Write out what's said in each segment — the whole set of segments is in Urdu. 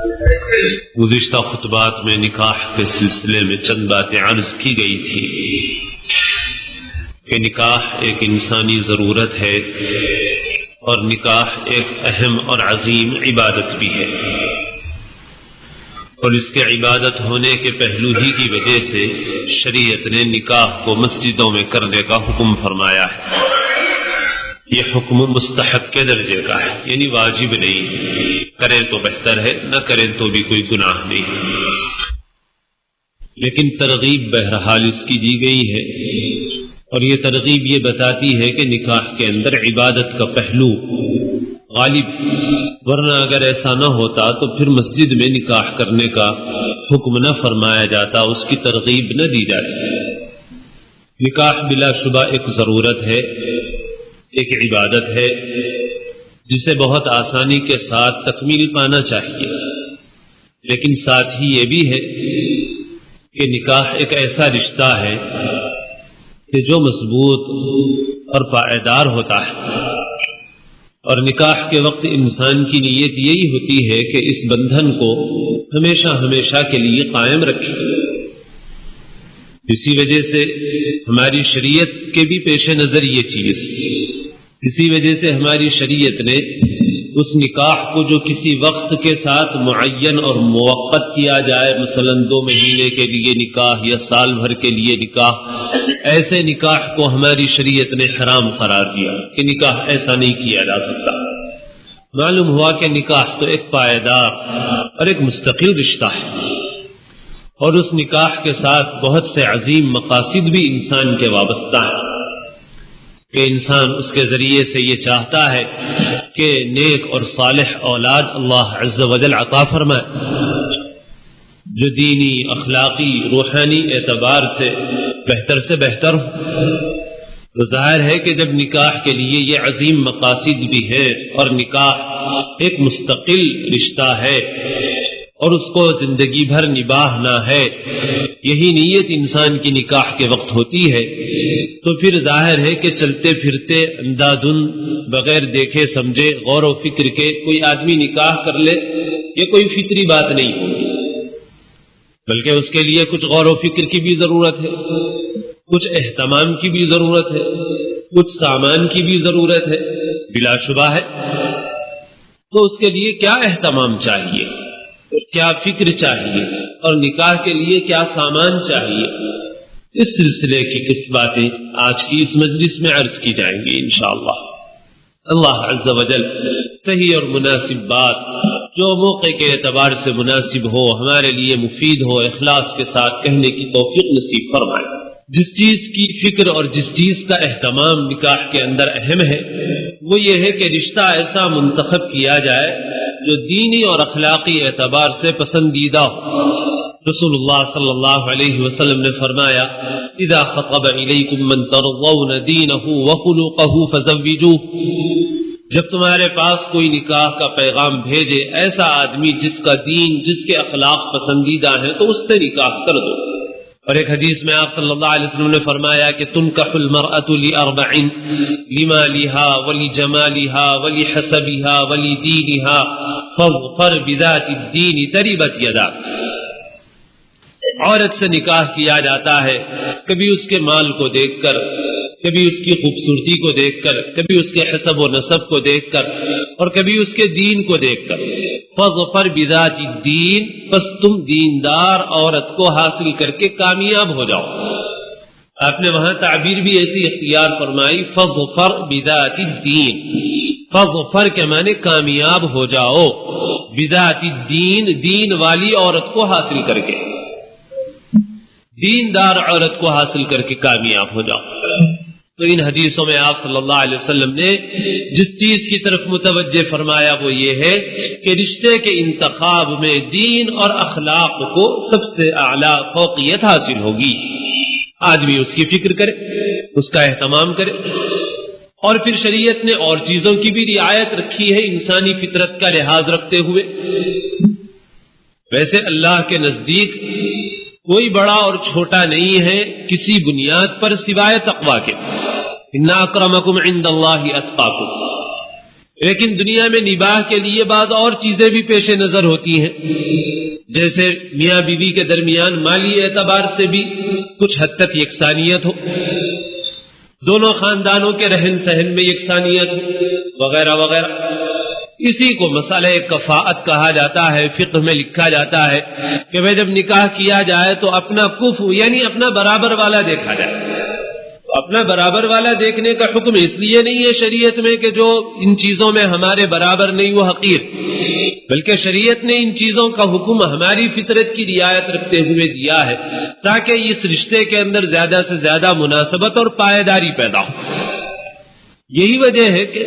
گزشتہ خطبات میں نکاح کے سلسلے میں چند باتیں عرض کی گئی تھی کہ نکاح ایک انسانی ضرورت ہے اور نکاح ایک اہم اور عظیم عبادت بھی ہے، اور اس کے عبادت ہونے کے پہلو ہی کی وجہ سے شریعت نے نکاح کو مسجدوں میں کرنے کا حکم فرمایا ہے۔ یہ حکم مستحب کے درجے کا ہے، یعنی واجب نہیں، کریں تو بہتر ہے، نہ کریں تو بھی کوئی گناہ نہیں، لیکن ترغیب بہرحال اس کی دی گئی ہے، اور یہ ترغیب یہ بتاتی ہے کہ نکاح کے اندر عبادت کا پہلو غالب، ورنہ اگر ایسا نہ ہوتا تو پھر مسجد میں نکاح کرنے کا حکم نہ فرمایا جاتا، اس کی ترغیب نہ دی جاتی۔ نکاح بلا شبہ ایک ضرورت ہے، ایک عبادت ہے جسے بہت آسانی کے ساتھ تکمیل پانا چاہیے، لیکن ساتھ ہی یہ بھی ہے کہ نکاح ایک ایسا رشتہ ہے کہ جو مضبوط اور پائیدار ہوتا ہے، اور نکاح کے وقت انسان کی نیت یہی ہوتی ہے کہ اس بندھن کو ہمیشہ ہمیشہ کے لیے قائم رکھے۔ اسی وجہ سے ہماری شریعت کے بھی پیش نظر یہ چیز، اسی وجہ سے ہماری شریعت نے اس نکاح کو جو کسی وقت کے ساتھ معین اور موقت کیا جائے، مثلا 2 مہینے کے لیے نکاح یا سال بھر کے لیے نکاح، ایسے نکاح کو ہماری شریعت نے حرام قرار دیا کہ نکاح ایسا نہیں کیا جا سکتا۔ معلوم ہوا کہ نکاح تو ایک پائیدار اور ایک مستقل رشتہ ہے، اور اس نکاح کے ساتھ بہت سے عظیم مقاصد بھی انسان کے وابستہ ہیں کہ انسان اس کے ذریعے سے یہ چاہتا ہے کہ نیک اور صالح اولاد اللہ عز و جل عطا فرمائے، جو دینی، اخلاقی، روحانی اعتبار سے بہتر ہو۔ تو ظاہر ہے کہ جب نکاح کے لیے یہ عظیم مقاصد بھی ہیں، اور نکاح ایک مستقل رشتہ ہے اور اس کو زندگی بھر نبھانا ہے، یہی نیت انسان کی نکاح کے وقت ہوتی ہے، تو پھر ظاہر ہے کہ چلتے پھرتے اندھادھن بغیر دیکھے سمجھے غور و فکر کے کوئی آدمی نکاح کر لے، یہ کوئی فطری بات نہیں ہوگی، بلکہ اس کے لیے کچھ غور و فکر کی بھی ضرورت ہے، کچھ اہتمام کی بھی ضرورت ہے، کچھ سامان کی بھی ضرورت ہے، بلا شبہ ہے۔ تو اس کے لیے کیا اہتمام چاہیے اور کیا فکر چاہیے، اور نکاح کے لیے کیا سامان چاہیے، اس سلسلے کی کچھ باتیں آج کی اس مجلس میں عرض کی جائیں گی انشاءاللہ۔ اللہ عز و جل صحیح اور مناسب بات جو موقع کے اعتبار سے مناسب ہو، ہمارے لیے مفید ہو، اخلاص کے ساتھ کہنے کی توفیق نصیب فرمائے۔ جس چیز کی فکر اور جس چیز کا اہتمام نکاح کے اندر اہم ہے، وہ یہ ہے کہ رشتہ ایسا منتخب کیا جائے جو دینی اور اخلاقی اعتبار سے پسندیدہ ہو۔ رسول اللہ صلی اللہ علیہ وسلم نے فرمایا، اذا خطب الیکم من ترضون دینہ وخلقہ فزوجوہ، جب تمہارے پاس کوئی نکاح کا پیغام بھیجے ایسا آدمی جس کا دین، جس کے اخلاق پسندیدہ ہیں، تو اس سے نکاح کر دو۔ اور ایک حدیث میں آپ صلی اللہ علیہ وسلم نے فرمایا کہ تنکح المرأة لأربع، لمالها ولجمالها ولحسبها ولدینها فاظفر بذات الدین تربت یداک۔ عورت سے نکاح کیا جاتا ہے کبھی اس کے مال کو دیکھ کر، کبھی اس کی خوبصورتی کو دیکھ کر، کبھی اس کے حسب و نسب کو دیکھ کر، اور کبھی اس کے دین کو دیکھ کر۔ فظفر بذات الدین، پس تم دیندار عورت کو حاصل کر کے کامیاب ہو جاؤ۔ آپ نے وہاں تعبیر بھی ایسی اختیار فرمائی، فظفر بذات الدین، فظفر کے معنی کامیاب ہو جاؤ، بذات الدین، دین والی عورت کو حاصل کر کے، دیندار عورت کو حاصل کر کے کامیاب ہو جاؤ۔ تو ان حدیثوں میں آپ صلی اللہ علیہ وسلم نے جس چیز کی طرف متوجہ فرمایا وہ یہ ہے کہ رشتے کے انتخاب میں دین اور اخلاق کو سب سے اعلیٰ فوقیت حاصل ہوگی۔ آدمی اس کی فکر کرے، اس کا اہتمام کرے، اور پھر شریعت نے اور چیزوں کی بھی رعایت رکھی ہے انسانی فطرت کا لحاظ رکھتے ہوئے۔ ویسے اللہ کے نزدیک کوئی بڑا اور چھوٹا نہیں ہے کسی بنیاد پر سوائے تقویٰ کے، ان اکرمکم عند اللہ اتقاکم، لیکن دنیا میں نباہ کے لیے بعض اور چیزیں بھی پیش نظر ہوتی ہیں، جیسے میاں بیوی کے درمیان مالی اعتبار سے بھی کچھ حد تک یکسانیت ہو، دونوں خاندانوں کے رہن سہن میں یکسانیت ہو، وغیرہ وغیرہ۔ اسی کو مسئلہ کفاءت کہا جاتا ہے، فقہ میں لکھا جاتا ہے کہ بھئی جب نکاح کیا جائے تو اپنا کفو یعنی اپنا برابر والا دیکھا جائے۔ تو اپنا برابر والا دیکھنے کا حکم اس لیے نہیں ہے شریعت میں کہ جو ان چیزوں میں ہمارے برابر نہیں وہ حقیر، بلکہ شریعت نے ان چیزوں کا حکم ہماری فطرت کی رعایت رکھتے ہوئے دیا ہے تاکہ اس رشتے کے اندر زیادہ سے زیادہ مناسبت اور پائیداری پیدا ہو۔ یہی وجہ ہے کہ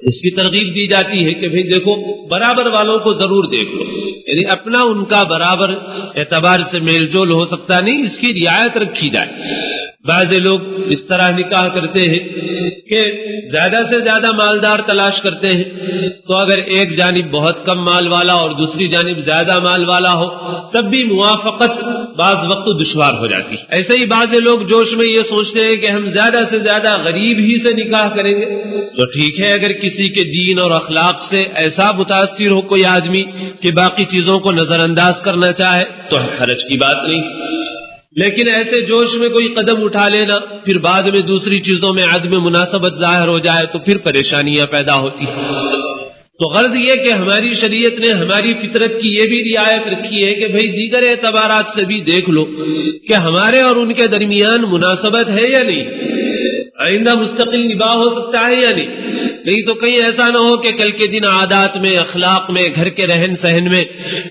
اس کی ترغیب دی جاتی ہے کہ بھئی دیکھو برابر والوں کو ضرور دیکھو، یعنی اپنا ان کا برابر اعتبار سے میل جول ہو سکتا نہیں، اس کی رعایت رکھی جائے۔ بعض لوگ اس طرح نکاح کرتے ہیں کہ زیادہ سے زیادہ مالدار تلاش کرتے ہیں، تو اگر ایک جانب بہت کم مال والا اور دوسری جانب زیادہ مال والا ہو تب بھی موافقت بعض وقت دشوار ہو جاتی۔ ایسے ہی بعض لوگ جوش میں یہ سوچتے ہیں کہ ہم زیادہ سے زیادہ غریب ہی سے نکاح کریں گے، تو ٹھیک ہے اگر کسی کے دین اور اخلاق سے ایسا متاثر ہو کوئی آدمی کہ باقی چیزوں کو نظر انداز کرنا چاہے تو حرج کی بات نہیں، لیکن ایسے جوش میں کوئی قدم اٹھا لینا پھر بعد میں دوسری چیزوں میں عدم مناسبت ظاہر ہو جائے تو پھر پریشانیاں پیدا ہوتی ہیں۔ تو غرض یہ کہ ہماری شریعت نے ہماری فطرت کی یہ بھی رعایت رکھی ہے کہ بھئی دیگر اعتبارات سے بھی دیکھ لو کہ ہمارے اور ان کے درمیان مناسبت ہے یا نہیں، آئندہ مستقل نباہ ہو سکتا ہے یا نہیں تو کہیں ایسا نہ ہو کہ کل کے دن عادات میں، اخلاق میں، گھر کے رہن سہن میں،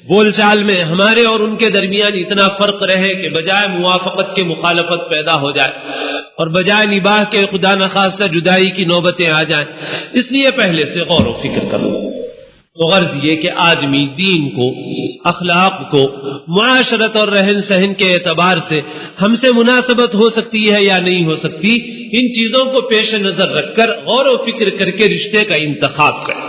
بول چال میں ہمارے اور ان کے درمیان اتنا فرق رہے کہ بجائے موافقت کے مخالفت پیدا ہو جائے اور بجائے نباہ کے خدا نخواستہ جدائی کی نوبتیں آ جائیں۔ اس لیے پہلے سے غور و فکر کرو۔ تو غرض یہ کہ آدمی دین کو، اخلاق کو، معاشرت اور رہن سہن کے اعتبار سے ہم سے مناسبت ہو سکتی ہے یا نہیں ہو سکتی، ان چیزوں کو پیش نظر رکھ کر غور و فکر کر کے رشتے کا انتخاب کرے۔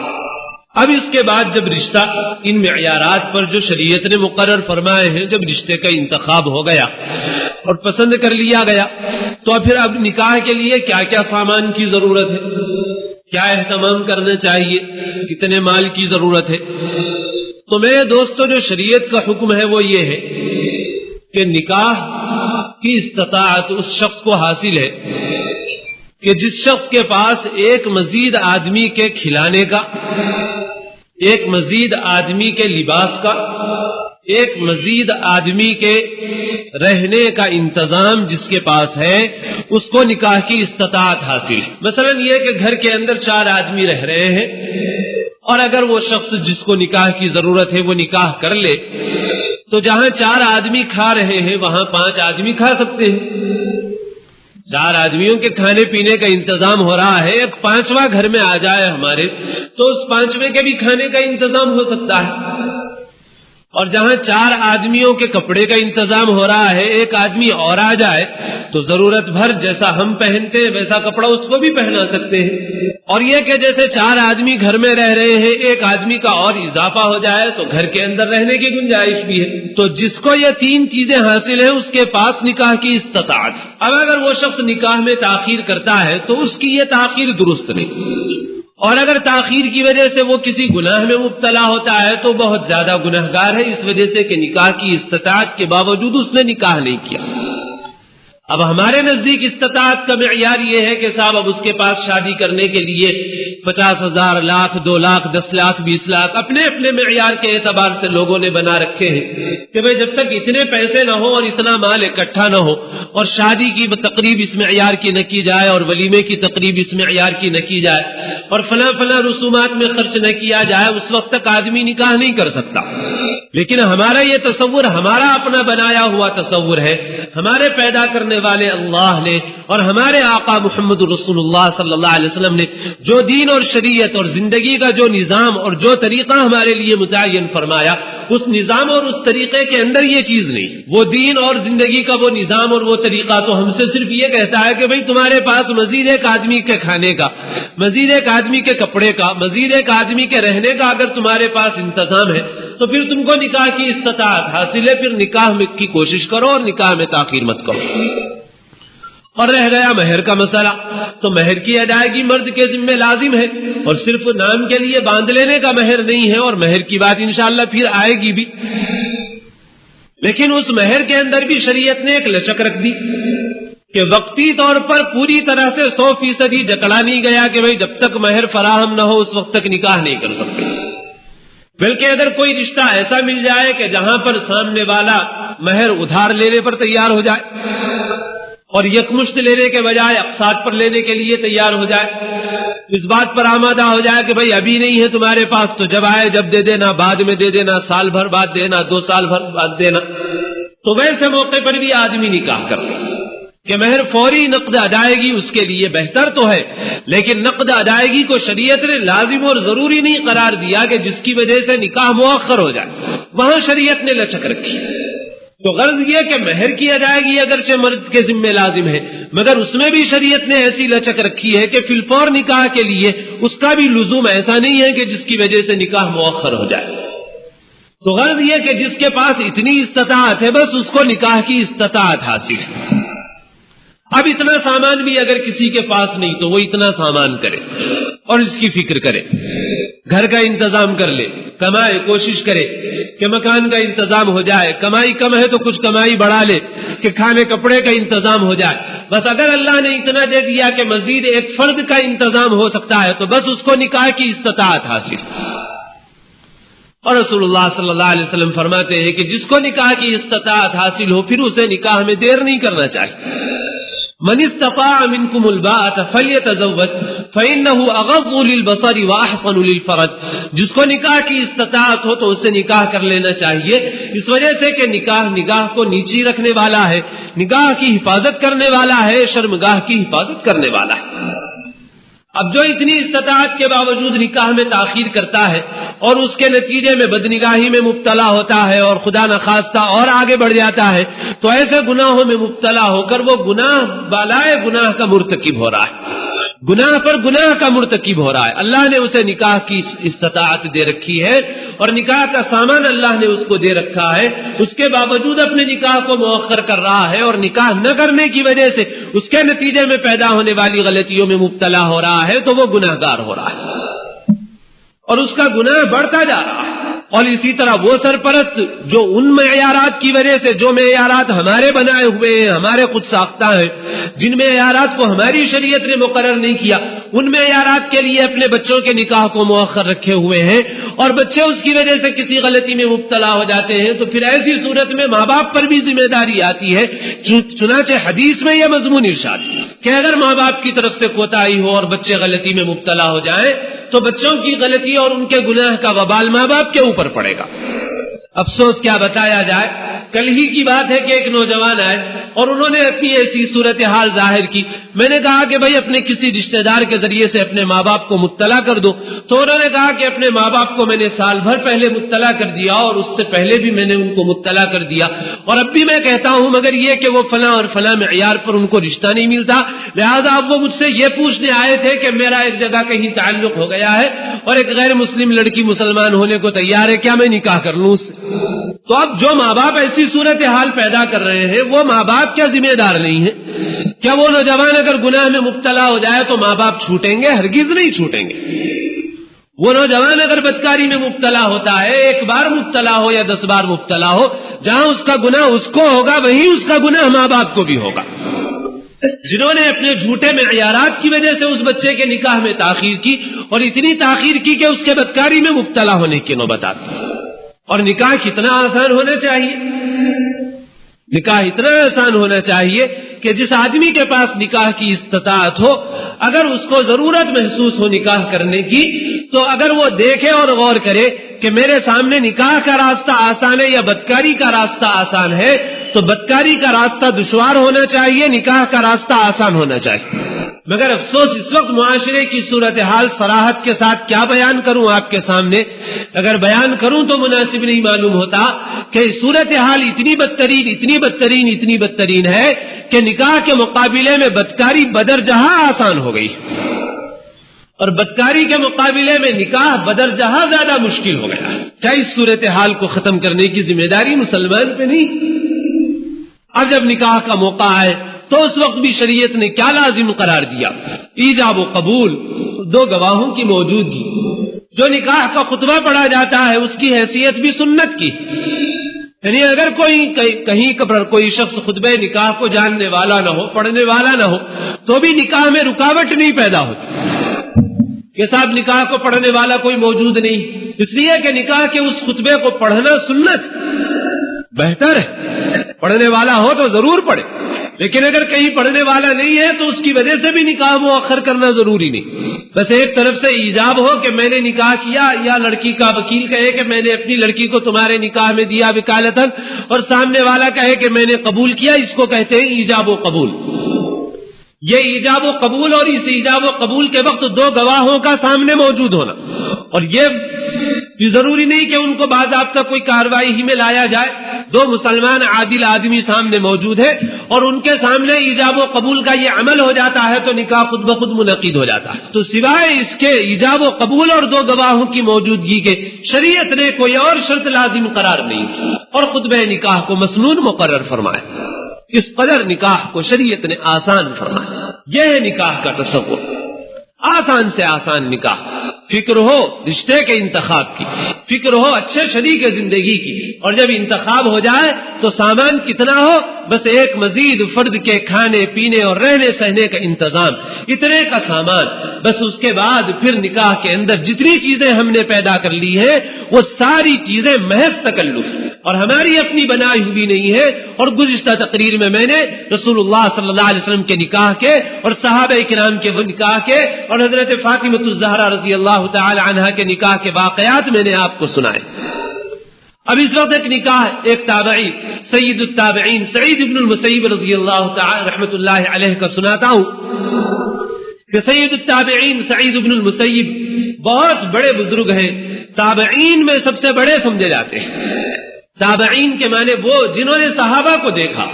اب اس کے بعد جب رشتہ ان معیارات پر جو شریعت نے مقرر فرمائے ہیں جب رشتے کا انتخاب ہو گیا اور پسند کر لیا گیا تو پھر اب نکاح کے لیے کیا کیا سامان کی ضرورت ہے، کیا اہتمام کرنا چاہیے، کتنے مال کی ضرورت ہے۔ تو میرے دوستو جو شریعت کا حکم ہے وہ یہ ہے کہ نکاح کی استطاعت اس شخص کو حاصل ہے کہ جس شخص کے پاس ایک مزید آدمی کے کھلانے کا، ایک مزید آدمی کے لباس کا، ایک مزید آدمی کے رہنے کا انتظام جس کے پاس ہے اس کو نکاح کی استطاعت حاصل ہے۔ مثلا یہ کہ گھر کے اندر 4 آدمی رہ رہے ہیں اور اگر وہ شخص جس کو نکاح کی ضرورت ہے وہ نکاح کر لے تو جہاں 4 آدمی کھا رہے ہیں وہاں 5 آدمی کھا سکتے ہیں۔ 4 آدمیوں کے کھانے پینے کا انتظام ہو رہا ہے، ایک 5واں گھر میں آ جائے ہمارے تو اس 5ویں کے بھی کھانے کا انتظام ہو سکتا ہے۔ اور جہاں 4 آدمیوں کے کپڑے کا انتظام ہو رہا ہے ایک آدمی اور آ جائے تو ضرورت بھر جیسا ہم پہنتے ہیں ویسا کپڑا اس کو بھی پہنا سکتے ہیں۔ اور یہ کہ جیسے 4 آدمی گھر میں رہ رہے ہیں ایک آدمی کا اور اضافہ ہو جائے تو گھر کے اندر رہنے کی گنجائش بھی ہے۔ تو جس کو یہ 3 چیزیں حاصل ہیں اس کے پاس نکاح کی استطاعت۔ اب اگر وہ شخص نکاح میں تاخیر کرتا ہے تو اس کی یہ تاخیر درست نہیں، اور اگر تاخیر کی وجہ سے وہ کسی گناہ میں مبتلا ہوتا ہے تو بہت زیادہ گنہگار ہے، اس وجہ سے کہ نکاح کی استطاعت کے باوجود اس نے نکاح نہیں کیا۔ اب ہمارے نزدیک استطاعت کا معیار یہ ہے کہ صاحب اب اس کے پاس شادی کرنے کے لیے 50,000، لاکھ، 2 لاکھ، 10 لاکھ، 20 لاکھ اپنے اپنے معیار کے اعتبار سے لوگوں نے بنا رکھے ہیں کہ بھئی جب تک اتنے پیسے نہ ہو اور اتنا مال اکٹھا نہ ہو اور شادی کی تقریب اس معیار کی نہ کی جائے اور ولیمے کی تقریب اس معیار کی نہ کی جائے اور فلاں فلاں رسومات میں خرچ نہ کیا جائے اس وقت تک آدمی نکاح نہیں کر سکتا۔ لیکن ہمارا یہ تصور ہمارا اپنا بنایا ہوا تصور ہے، ہمارے پیدا کرنے والے اللہ نے اور ہمارے آقا محمد رسول اللہ صلی اللہ علیہ وسلم نے جو دین اور شریعت اور زندگی کا جو نظام اور جو طریقہ ہمارے لیے متعین فرمایا اس نظام اور اس طریقے کے اندر یہ چیز نہیں۔ وہ دین اور زندگی کا وہ نظام اور وہ طریقہ تو ہم سے صرف یہ کہتا ہے کہ بھئی تمہارے پاس مزید ایک آدمی کے کھانے کا، مزید ایک آدمی کے کپڑے کا، مزید ایک آدمی کے رہنے کا اگر تمہارے پاس انتظام ہے تو پھر تم کو نکاح کی استطاعت حاصل ہے، پھر نکاح کی کوشش کرو اور نکاح میں تاخیر مت کرو۔ اور رہ گیا مہر کا مسئلہ، تو مہر کی ادائیگی مرد کے ذمہ لازم ہے، اور صرف نام کے لیے باندھ لینے کا مہر نہیں ہے، اور مہر کی بات انشاءاللہ پھر آئے گی بھی۔ لیکن اس مہر کے اندر بھی شریعت نے ایک لچک رکھ دی کہ وقتی طور پر پوری طرح سے 100% جکڑا نہیں گیا کہ بھئی جب تک مہر فراہم نہ ہو اس وقت تک نکاح نہیں کر سکتے، بلکہ اگر کوئی رشتہ ایسا مل جائے کہ جہاں پر سامنے والا مہر ادھار لینے پر تیار ہو جائے اور یکمشت لینے کے بجائے اقساط پر لینے کے لیے تیار ہو جائے، اس بات پر آمادہ ہو جائے کہ بھئی ابھی نہیں ہے تمہارے پاس تو جب آئے جب دے دینا، بعد میں دے دینا، سال بھر بعد دینا، 2 سال بھر بعد دینا، تو ویسے موقع پر بھی آدمی نکاح کر لے کہ مہر فوری نقد ادائیگی اس کے لیے بہتر تو ہے، لیکن نقد ادائیگی کو شریعت نے لازم اور ضروری نہیں قرار دیا کہ جس کی وجہ سے نکاح مؤخر ہو جائے، وہاں شریعت نے لچک رکھی۔ تو غرض یہ کہ مہر کی ادائیگی اگرچہ مرد کے ذمہ لازم ہے، مگر اس میں بھی شریعت نے ایسی لچک رکھی ہے کہ فی الفور نکاح کے لیے اس کا بھی لزوم ایسا نہیں ہے کہ جس کی وجہ سے نکاح مؤخر ہو جائے۔ تو غرض یہ کہ جس کے پاس اتنی استطاعت ہے بس اس کو نکاح کی استطاعت حاصل ہے۔ اب اتنا سامان بھی اگر کسی کے پاس نہیں تو وہ اتنا سامان کرے اور اس کی فکر کرے، گھر کا انتظام کر لے، کمائے، کوشش کرے کہ مکان کا انتظام ہو جائے، کمائی کم ہے تو کچھ کمائی بڑھا لے کہ کھانے کپڑے کا انتظام ہو جائے۔ بس اگر اللہ نے اتنا دے دیا کہ مزید ایک فرد کا انتظام ہو سکتا ہے تو بس اس کو نکاح کی استطاعت حاصل۔ اور رسول اللہ صلی اللہ علیہ وسلم فرماتے ہیں کہ جس کو نکاح کی استطاعت حاصل ہو پھر اسے نکاح میں دیر نہیں کرنا چاہیے۔ من استطاع منکم الباءۃ فلیتزوج فإنه اغض للبصر واحسن للفرج، جس کو نکاح کی استطاعت ہو تو اسے نکاح کر لینا چاہیے، اس وجہ سے کہ نگاہ کو نیچی رکھنے والا ہے، نگاہ کی حفاظت کرنے والا ہے، شرمگاہ کی حفاظت کرنے والا ہے۔ اب جو اتنی استطاعت کے باوجود نکاح میں تاخیر کرتا ہے اور اس کے نتیجے میں بدنگاہی میں مبتلا ہوتا ہے اور خدا نخواستہ اور آگے بڑھ جاتا ہے، تو ایسے گناہوں میں مبتلا ہو کر وہ گناہ بالائے گناہ کا مرتکب ہو رہا ہے، گناہ پر گناہ کا مرتکب ہو رہا ہے۔ اللہ نے اسے نکاح کی استطاعت دے رکھی ہے اور نکاح کا سامان اللہ نے اس کو دے رکھا ہے، اس کے باوجود اپنے نکاح کو مؤخر کر رہا ہے اور نکاح نہ کرنے کی وجہ سے اس کے نتیجے میں پیدا ہونے والی غلطیوں میں مبتلا ہو رہا ہے، تو وہ گناہگار ہو رہا ہے اور اس کا گناہ بڑھتا جا رہا ہے۔ اور اسی طرح وہ سرپرست جو ان معیارات کی وجہ سے، جو معیارات ہمارے بنائے ہوئے ہیں، ہمارے خود ساختہ ہیں، جن معیارات کو ہماری شریعت نے مقرر نہیں کیا، ان معیارات کے لیے اپنے بچوں کے نکاح کو مؤخر رکھے ہوئے ہیں اور بچے اس کی وجہ سے کسی غلطی میں مبتلا ہو جاتے ہیں، تو پھر ایسی صورت میں ماں باپ پر بھی ذمہ داری آتی ہے۔ چنانچہ حدیث میں یہ مضمون ارشاد کہ اگر ماں باپ کی طرف سے کوتاہی ہو اور بچے غلطی میں مبتلا ہو جائیں تو بچوں کی غلطی اور ان کے گناہ کا وبال ماں باپ کے اوپر پڑے گا۔ افسوس کیا بتایا جائے، کل ہی کی بات ہے کہ ایک نوجوان آئے اور انہوں نے اپنی ایسی صورتحال ظاہر کی۔ میں نے کہا کہ بھائی اپنے کسی رشتہ دار کے ذریعے سے اپنے ماں باپ کو مطلع کر دو، تو انہوں نے کہا کہ اپنے ماں باپ کو میں نے سال بھر پہلے مطلع کر دیا اور اس سے پہلے بھی میں نے ان کو مطلع کر دیا، اور اب بھی میں کہتا ہوں مگر یہ کہ وہ فلاں اور فلاں معیار پر ان کو رشتہ نہیں ملتا، لہذا اب وہ مجھ سے یہ پوچھنے آئے تھے کہ میرا ایک جگہ کہیں تعلق ہو گیا ہے اور ایک غیر مسلم لڑکی مسلمان ہونے کو تیار ہے، کیا میں نکاح کر لوں اس سے؟ تو اب جو ماں باپ ایسی صورتحال پیدا کر رہے ہیں وہ ماں باپ کیا ذمہ دار نہیں ہیں؟ کیا وہ نوجوان اگر گناہ میں مبتلا ہو جائے تو ماں باپ چھوٹیں گے؟ ہرگز نہیں چھوٹیں گے۔ وہ نوجوان اگر بدکاری میں مبتلا ہوتا ہے، ایک بار مبتلا ہو یا 10 بار مبتلا ہو، جہاں اس کا گناہ اس کو ہوگا وہیں اس کا گناہ ماں باپ کو بھی ہوگا، جنہوں نے اپنے جھوٹے معیارات کی وجہ سے اس بچے کے نکاح میں تاخیر کی اور اتنی تاخیر کی کہ اس کے بدکاری میں مبتلا ہونے کی نوبت آتی۔ اور نکاح کتنا آسان ہونا چاہیے، نکاح اتنا آسان ہونا چاہیے کہ جس آدمی کے پاس نکاح کی استطاعت ہو، اگر اس کو ضرورت محسوس ہو نکاح کرنے کی، تو اگر وہ دیکھے اور غور کرے کہ میرے سامنے نکاح کا راستہ آسان ہے یا بدکاری کا راستہ آسان ہے، تو بدکاری کا راستہ دشوار ہونا چاہیے، نکاح کا راستہ آسان ہونا چاہیے۔ مگر افسوس اس وقت معاشرے کی صورتحال صراحت کے ساتھ کیا بیان کروں آپ کے سامنے، اگر بیان کروں تو مناسب نہیں معلوم ہوتا کہ صورتحال اتنی بدترین ہے کہ نکاح کے مقابلے میں بدکاری بدرجہ آسان ہو گئی اور بدکاری کے مقابلے میں نکاح بدرجہ زیادہ مشکل ہو گیا۔ کیا اس صورتحال کو ختم کرنے کی ذمہ داری مسلمان پہ نہیں؟ اب جب نکاح کا موقع آئے تو اس وقت بھی شریعت نے کیا لازم قرار دیا؟ ایجاب و قبول، دو گواہوں کی موجودگی۔ جو نکاح کا خطبہ پڑھا جاتا ہے اس کی حیثیت بھی سنت کی، یعنی اگر کہیں پر کوئی شخص خطبہ نکاح کو جاننے والا نہ ہو، پڑھنے والا نہ ہو، تو بھی نکاح میں رکاوٹ نہیں پیدا ہوتی کہ صاحب نکاح کو پڑھنے والا کوئی موجود نہیں، اس لیے کہ نکاح کے اس خطبے کو پڑھنا سنت بہتر ہے، پڑھنے والا ہو تو ضرور پڑھے، لیکن اگر کہیں پڑھنے والا نہیں ہے تو اس کی وجہ سے بھی نکاح مؤخر کرنا ضروری نہیں۔ بس ایک طرف سے ایجاب ہو کہ میں نے نکاح کیا، یا لڑکی کا وکیل کہے کہ میں نے اپنی لڑکی کو تمہارے نکاح میں دیا وکالتاً، اور سامنے والا کہے کہ میں نے قبول کیا، اس کو کہتے ہیں ایجاب و قبول۔ یہ ایجاب و قبول، اور اس ایجاب و قبول کے وقت دو گواہوں کا سامنے موجود ہونا، اور یہ ضروری نہیں کہ ان کو باضابطہ کوئی کارروائی ہی میں لایا جائے، دو مسلمان عادل آدمی سامنے موجود ہے اور ان کے سامنے ایجاب و قبول کا یہ عمل ہو جاتا ہے تو نکاح خود بخود منعقد ہو جاتا ہے۔ تو سوائے اس کے ایجاب و قبول اور دو گواہوں کی موجودگی کے شریعت نے کوئی اور شرط لازم قرار نہیں کی، اور خطبہ نکاح کو مسنون مقرر فرمایا۔ اس قدر نکاح کو شریعت نے آسان فرمایا۔ یہ ہے نکاح کا تصور، آسان سے آسان نکاح۔ فکر ہو رشتے کے انتخاب کی، فکر ہو اچھے شریک زندگی کی، اور جب انتخاب ہو جائے تو سامان کتنا ہو، بس ایک مزید فرد کے کھانے پینے اور رہنے سہنے کا انتظام، اتنے کا سامان، بس اس کے بعد پھر نکاح کے اندر جتنی چیزیں ہم نے پیدا کر لی ہیں وہ ساری چیزیں محض تکلف اور ہماری اپنی بنائی ہوئی نہیں ہے۔ اور گزشتہ تقریر میں نے رسول اللہ صلی اللہ علیہ وسلم کے نکاح کے اور صحابہ کرام کے نکاح کے اور حضرت فاطمہ الزہرا رضی اللہ تعالی عنہا کے نکاح کے واقعات میں نے آپ کو سنائے۔ اب اس وقت ایک نکاح ایک تابعی سید التابعین سعید ابن المسیب رضی اللہ تعالی رحمۃ اللہ علیہ کا سناتا ہوں کہ سید التابعین سعید ابن المسیب بہت بڑے بزرگ ہیں، تابعین میں سب سے بڑے سمجھے جاتے ہیں۔ تابعین کے معنی وہ جنہوں نے صحابہ کو دیکھا،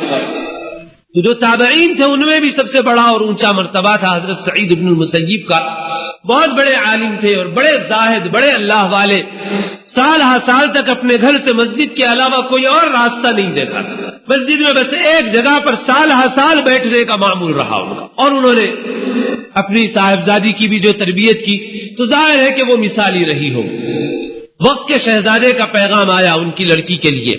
تو جو تابعین تھے ان میں بھی سب سے بڑا اور اونچا مرتبہ تھا حضرت سعید ابن المسیب کا۔ بہت بڑے عالم تھے اور بڑے زاہد، بڑے اللہ والے، سال ہر سال تک اپنے گھر سے مسجد کے علاوہ کوئی اور راستہ نہیں دیکھا، مسجد میں بس ایک جگہ پر سال ہر سال بیٹھنے کا معمول رہا ہوگا۔ اور انہوں نے اپنی صاحبزادی کی بھی جو تربیت کی تو ظاہر ہے کہ وہ مثالی رہی ہو۔ وقت کے شہزادے کا پیغام آیا ان کی لڑکی کے لیے،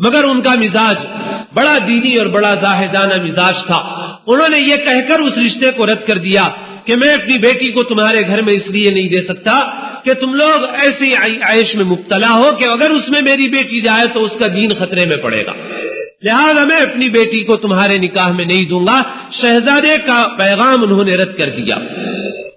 مگر ان کا مزاج بڑا دینی اور بڑا زاہدانہ مزاج تھا۔ انہوں نے یہ کہہ کر اس رشتے کو رد کر دیا کہ میں اپنی بیٹی کو تمہارے گھر میں اس لیے نہیں دے سکتا کہ تم لوگ ایسی عیش میں مبتلا ہو کہ اگر اس میں میری بیٹی جائے تو اس کا دین خطرے میں پڑے گا، لہذا میں اپنی بیٹی کو تمہارے نکاح میں نہیں دوں گا۔ شہزادے کا پیغام انہوں نے رد کر دیا،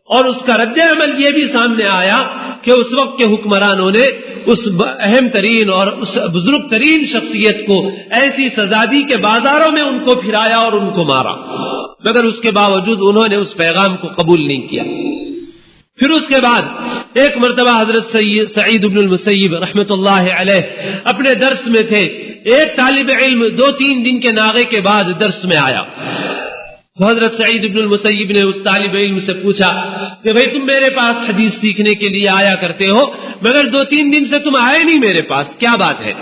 اور اس کا رد عمل یہ بھی سامنے آیا کہ اس وقت کے حکمرانوں نے اس اہم ترین اور اس بزرگ ترین شخصیت کو ایسی سزا دی کہ بازاروں میں ان کو پھرایا اور ان کو مارا، مگر اس کے باوجود انہوں نے اس پیغام کو قبول نہیں کیا۔ پھر اس کے بعد ایک مرتبہ حضرت سعید بن المسیب رحمت اللہ علیہ اپنے درس میں تھے، ایک طالب علم 2-3 دن کے ناغے کے بعد درس میں آیا، تو حضرت سعید بن المسیب نے اس طالب علم سے پوچھا کہ بھئی تم میرے پاس حدیث سیکھنے کے لیے آیا کرتے ہو، مگر 2-3 دن سے تم آئے نہیں میرے پاس، کیا بات ہے؟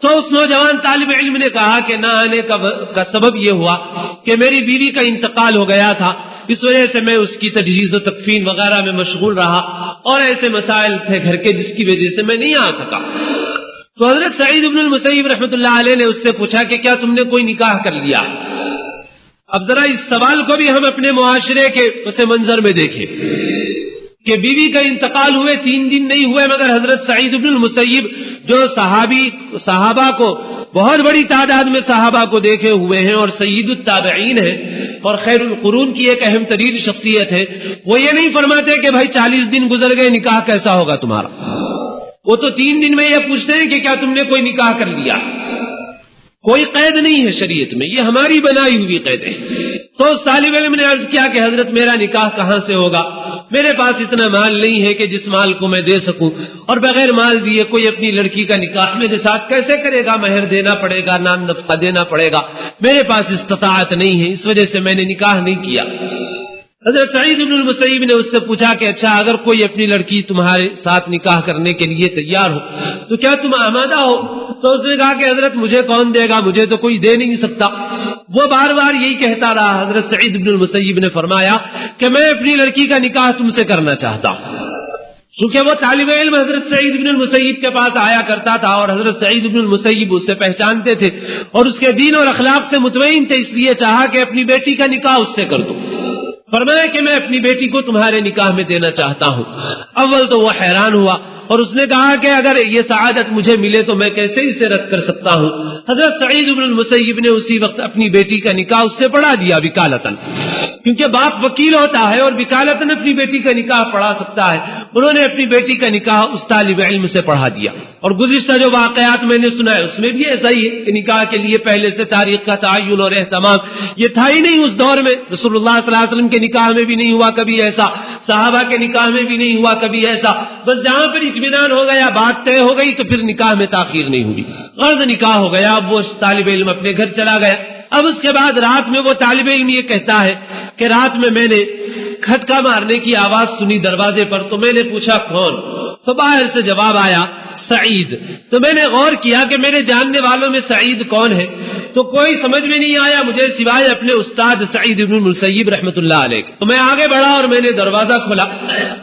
تو اس نوجوان طالب علم نے کہا کہ نہ آنے کا سبب یہ ہوا کہ میری بیوی کا انتقال ہو گیا تھا، اس وجہ سے میں اس کی تجہیز و تکفین وغیرہ میں مشغول رہا، اور ایسے مسائل تھے گھر کے جس کی وجہ سے میں نہیں آ سکا۔ تو حضرت سعید بن المسیب رحمۃ اللہ علیہ نے اس سے پوچھا کہ کیا تم نے کوئی نکاح کر لیا؟ اب ذرا اس سوال کو بھی ہم اپنے معاشرے کے پس منظر میں دیکھیں کہ بیوی کا انتقال ہوئے 3 دن نہیں ہوئے، مگر حضرت سعید بن المسیب جو صحابہ کو بہت بڑی تعداد میں صحابہ کو دیکھے ہوئے ہیں اور سید التابعین ہیں اور خیر القرون کی ایک اہم ترین شخصیت ہے، وہ یہ نہیں فرماتے کہ بھائی 40 دن گزر گئے نکاح کیسا ہوگا تمہارا، وہ تو 3 دن میں یہ پوچھتے ہیں کہ کیا تم نے کوئی نکاح کر لیا۔ کوئی قید نہیں ہے شریعت میں، یہ ہماری بنائی ہوئی قید ہے۔ تو اس طالب علم نے عرض کیا کہ حضرت میرا نکاح کہاں سے ہوگا، میرے پاس اتنا مال نہیں ہے کہ جس مال کو میں دے سکوں، اور بغیر مال دیے کوئی اپنی لڑکی کا نکاح میرے ساتھ کیسے کرے گا، مہر دینا پڑے گا، نان نفقہ دینا پڑے گا، میرے پاس استطاعت نہیں ہے، اس وجہ سے میں نے نکاح نہیں کیا۔ حضرت سعید بن المسیب نے اس سے پوچھا کہ اچھا اگر کوئی اپنی لڑکی تمہارے ساتھ نکاح کرنے کے لیے تیار ہو تو کیا تم آمادہ ہو؟ تو اس نے کہا کہ حضرت مجھے کون دے گا، مجھے تو کوئی دے نہیں سکتا، وہ بار بار یہی کہتا رہا. حضرت سعید بن المسیب نے فرمایا کہ میں اپنی لڑکی کا نکاح تم سے کرنا چاہتا ہوں. چونکہ وہ طالب علم حضرت سعید بن المسیب کے پاس آیا کرتا تھا اور حضرت سعید بن المسیب اس سے پہچانتے تھے اور اس کے دین اور اخلاق سے مطمئن تھے، اس لیے چاہا کہ اپنی بیٹی کا نکاح اس سے کر دوں. فرمایا کہ میں اپنی بیٹی کو تمہارے نکاح میں دینا چاہتا ہوں. اول تو وہ حیران ہوا اور اس نے کہا کہ اگر یہ سعادت مجھے ملے تو میں کیسے اسے رد کر سکتا ہوں. حضرت سعید بن المسیب نے اسی وقت اپنی بیٹی کا نکاح اس سے پڑھا دیا وکالتاً، کیونکہ باپ وکیل ہوتا ہے اور وکالتاً اپنی بیٹی کا نکاح پڑھا سکتا ہے. انہوں نے اپنی بیٹی کا نکاح اس طالب علم سے پڑھا دیا. اور گزشتہ جو واقعات میں نے سنا ہے اس میں بھی ایسا ہی ہے کہ نکاح کے لیے پہلے سے تاریخ کا تعین اور اہتمام یہ تھا ہی نہیں اس دور میں. رسول اللہ صلی اللہ علیہ وسلم کے نکاح میں بھی نہیں ہوا کبھی ایسا، صحابہ کے نکاح میں بھی نہیں ہوا کبھی ایسا. بس جہاں پر اطمینان ہو گیا، بات طے ہو گئی، تو پھر نکاح میں تاخیر نہیں ہوئی. غرض نکاح ہو گیا، اب وہ طالب علم اپنے گھر چلا گیا. اب اس کے بعد رات میں وہ طالب علم یہ کہتا ہے کہ رات میں میں نے کھٹکا مارنے کی آواز سنی دروازے پر، تو میں نے پوچھا کون؟ تو باہر سے جواب آیا سعید. تو میں نے غور کیا کہ میرے جاننے والوں میں سعید کون ہے، تو کوئی سمجھ میں نہیں آیا مجھے سوائے اپنے استاد سعید بن المسیب رحمۃ اللہ علیہ. تو میں آگے بڑھا اور میں نے دروازہ کھولا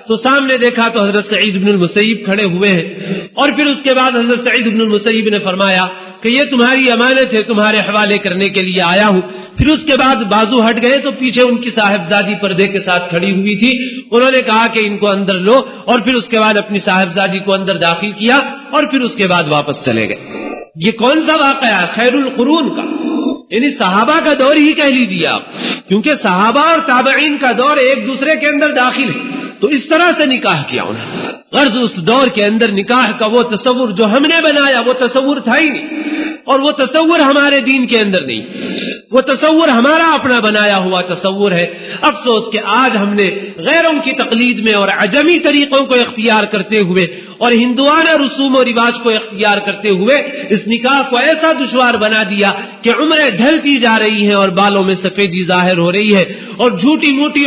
تو سامنے دیکھا تو حضرت سعید بن المسیب کھڑے ہوئے ہیں. اور پھر اس کے بعد حضرت سعید بن المسیب نے فرمایا کہ یہ تمہاری امانت ہے، تمہارے حوالے کرنے کے لیے آیا ہوں. پھر اس کے بعد بازو ہٹ گئے تو پیچھے ان کی صاحبزادی پردے کے ساتھ کھڑی ہوئی تھی. انہوں نے کہا کہ ان کو اندر لو، اور پھر اس کے بعد اپنی صاحبزادی کو اندر داخل کیا اور پھر اس کے بعد واپس چلے گئے. یہ کون سا واقعہ ہے؟ خیر القرون کا، یعنی صحابہ کا دور ہی کہہ لیجیے آپ، کیونکہ صحابہ اور تابعین کا دور ایک دوسرے کے اندر داخل ہے. تو اس طرح سے نکاح کیا انہوں نے. غرض اس دور کے اندر نکاح کا وہ تصور جو ہم نے بنایا وہ تصور تھا ہی نہیں، اور وہ تصور ہمارے دین کے اندر نہیں، وہ تصور ہمارا اپنا بنایا ہوا تصور ہے. افسوس کہ آج ہم نے غیروں کی تقلید میں اور عجمی طریقوں کو اختیار کرتے ہوئے اور ہندوانہ رسوم و رواج کو اختیار کرتے ہوئے اس نکاح کو ایسا دشوار بنا دیا کہ عمریں ڈھلتی جا رہی ہیں اور بالوں میں سفیدی ظاہر ہو رہی ہے اور جھوٹی موٹی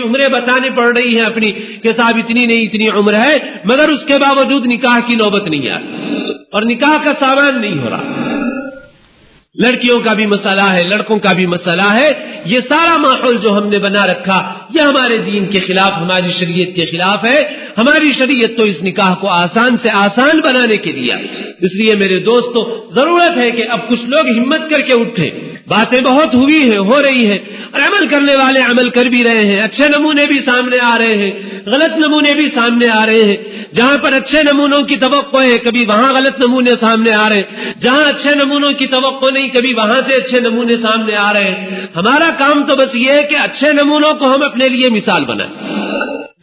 عمریں بتانے پڑ رہی ہیں اپنی کہ صاحب اتنی نہیں اتنی عمر ہے، مگر اس کے باوجود نکاح کی نوبت نہیں آتی اور نکاح کا سامان نہیں ہو رہا. لڑکیوں کا بھی مسئلہ ہے، لڑکوں کا بھی مسئلہ ہے. یہ سارا ماحول جو ہم نے بنا رکھا یہ ہمارے دین کے خلاف، ہماری شریعت کے خلاف ہے. ہماری شریعت تو اس نکاح کو آسان سے آسان بنانے کے لیے آئی. اس لیے میرے دوستو ضرورت ہے کہ اب کچھ لوگ ہمت کر کے اٹھیں. باتیں بہت ہوئی ہیں، ہو رہی ہیں، اور عمل کرنے والے عمل کر بھی رہے ہیں. اچھے نمونے بھی سامنے آ رہے ہیں، غلط نمونے بھی سامنے آ رہے ہیں. جہاں پر اچھے نمونوں کی توقع ہے کبھی وہاں غلط نمونے سامنے آ رہے ہیں، جہاں اچھے نمونوں کی توقع نہیں کبھی وہاں سے اچھے نمونے سامنے آ رہے ہیں. ہمارا کام تو بس یہ ہے کہ اچھے نمونوں کو ہم اپنے لیے مثال بنائیں،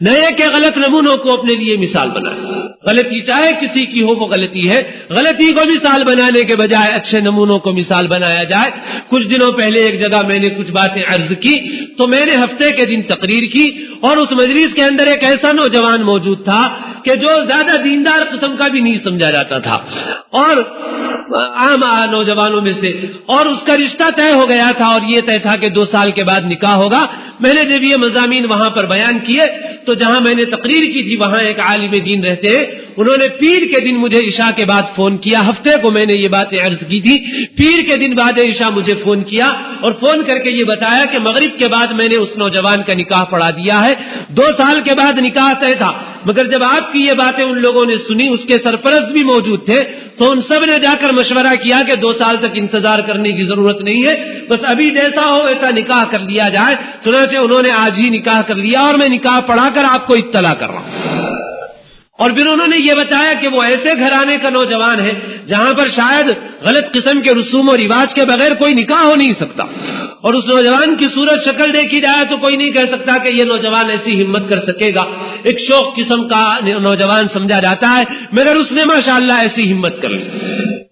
نئے کے غلط نمونوں کو اپنے لیے مثال بنائیں. غلطی چاہے کسی کی ہو وہ غلطی ہے، غلطی کو مثال بنانے کے بجائے اچھے نمونوں کو مثال بنایا جائے. کچھ دنوں پہلے ایک جگہ میں نے کچھ باتیں عرض کی تو میں نے ہفتے کے دن تقریر کی اور اس مجلس کے اندر ایک ایسا نوجوان موجود تھا کہ جو زیادہ دیندار قسم کا بھی نہیں سمجھا جاتا تھا اور عام نوجوانوں میں سے، اور اس کا رشتہ طے ہو گیا تھا اور یہ طے تھا کہ 2 سال کے بعد نکاح ہوگا. میں نے جب یہ مضامین وہاں پر بیان کیے تو جہاں میں نے تقریر کی تھی وہاں ایک عالم دین رہتے ہیں، انہوں نے پیر کے دن مجھے عشاء کے بعد فون کیا. ہفتے کو میں نے یہ باتیں عرض کی تھی، پیر کے دن بعد عشاء مجھے فون کیا اور فون کر کے یہ بتایا کہ مغرب کے بعد میں نے اس نوجوان کا نکاح پڑھا دیا ہے. 2 سال کے بعد نکاح طے تھا، مگر جب آپ کی یہ باتیں ان لوگوں نے سنی، اس کے سرپرست بھی موجود تھے، تو ان سب نے جا کر مشورہ کیا کہ 2 سال تک انتظار کرنے کی ضرورت نہیں ہے، بس ابھی جیسا ہو ویسا نکاح کر لیا جائے. چنانچہ انہوں نے آج ہی نکاح کر لیا اور میں نکاح پڑھا کر آپ کو اطلاع کر رہا ہوں. اور پھر انہوں نے یہ بتایا کہ وہ ایسے گھرانے کا نوجوان ہے جہاں پر شاید غلط قسم کے رسوم و رواج کے بغیر کوئی نکاح ہو نہیں سکتا، اور اس نوجوان کی صورت شکل دیکھی جائے تو کوئی نہیں کہہ سکتا کہ یہ نوجوان ایسی ہمت کر سکے گا. ایک شوق قسم کا نوجوان سمجھا جاتا ہے، مگر اس نے ماشاءاللہ ایسی ہمت کر لی.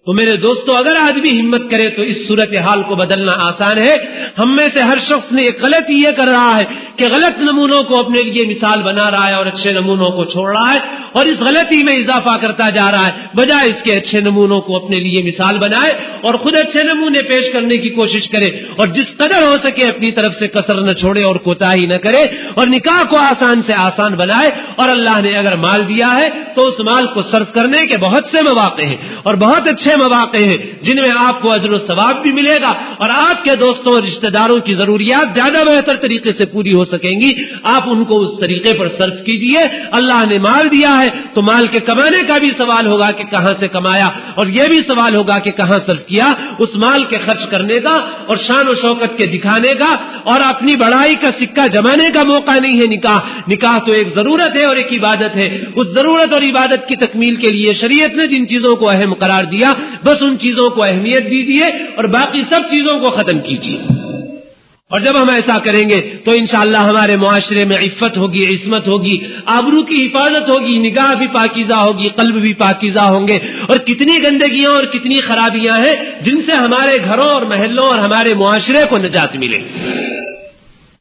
تو میرے دوستو اگر آدمی ہمت کرے تو اس صورتحال کو بدلنا آسان ہے. ہم میں سے ہر شخص نے ایک غلطی یہ کر رہا ہے کہ غلط نمونوں کو اپنے لیے مثال بنا رہا ہے اور اچھے نمونوں کو چھوڑ رہا ہے، اور اس غلطی میں اضافہ کرتا جا رہا ہے بجائے اس کے اچھے نمونوں کو اپنے لیے مثال بنائے اور خود اچھے نمونے پیش کرنے کی کوشش کرے اور جس قدر ہو سکے اپنی طرف سے کسر نہ چھوڑے اور کوتاہی نہ کرے اور نکاح کو آسان سے آسان بنائے. اور اللہ نے اگر مال دیا ہے تو اس مال کو صرف کرنے کے بہت سے مواقع ہیں اور بہت اچھے مواقع ہیں جن میں آپ کو اجر و ثواب بھی ملے گا اور آپ کے دوستوں اور رشتہ داروں کی ضروریات زیادہ بہتر طریقے سے پوری ہو سکیں گی. آپ ان کو اس طریقے پر صرف کیجئے. اللہ نے مال دیا ہے تو مال کے کمانے کا بھی سوال ہوگا کہ کہاں سے کمایا, اور یہ بھی سوال ہوگا کہ کہاں صرف کیا. اس مال کے خرچ کرنے کا اور شان و شوکت کے دکھانے کا اور اپنی بڑائی کا سکہ جمانے کا موقع نہیں ہے نکاح. نکاح تو ایک ضرورت ہے اور ایک عبادت ہے. اس ضرورت اور عبادت کی تکمیل کے لیے شریعت نے جن چیزوں کو اہم قرار دیا بس ان چیزوں کو اہمیت دیجیے اور باقی سب چیزوں کو ختم کیجیے. اور جب ہم ایسا کریں گے تو انشاءاللہ ہمارے معاشرے میں عفت ہوگی, عصمت ہوگی, آبرو کی حفاظت ہوگی, نگاہ بھی پاکیزہ ہوگی, قلب بھی پاکیزہ ہوں گے. اور کتنی گندگیاں اور کتنی خرابیاں ہیں جن سے ہمارے گھروں اور محلوں اور ہمارے معاشرے کو نجات ملے.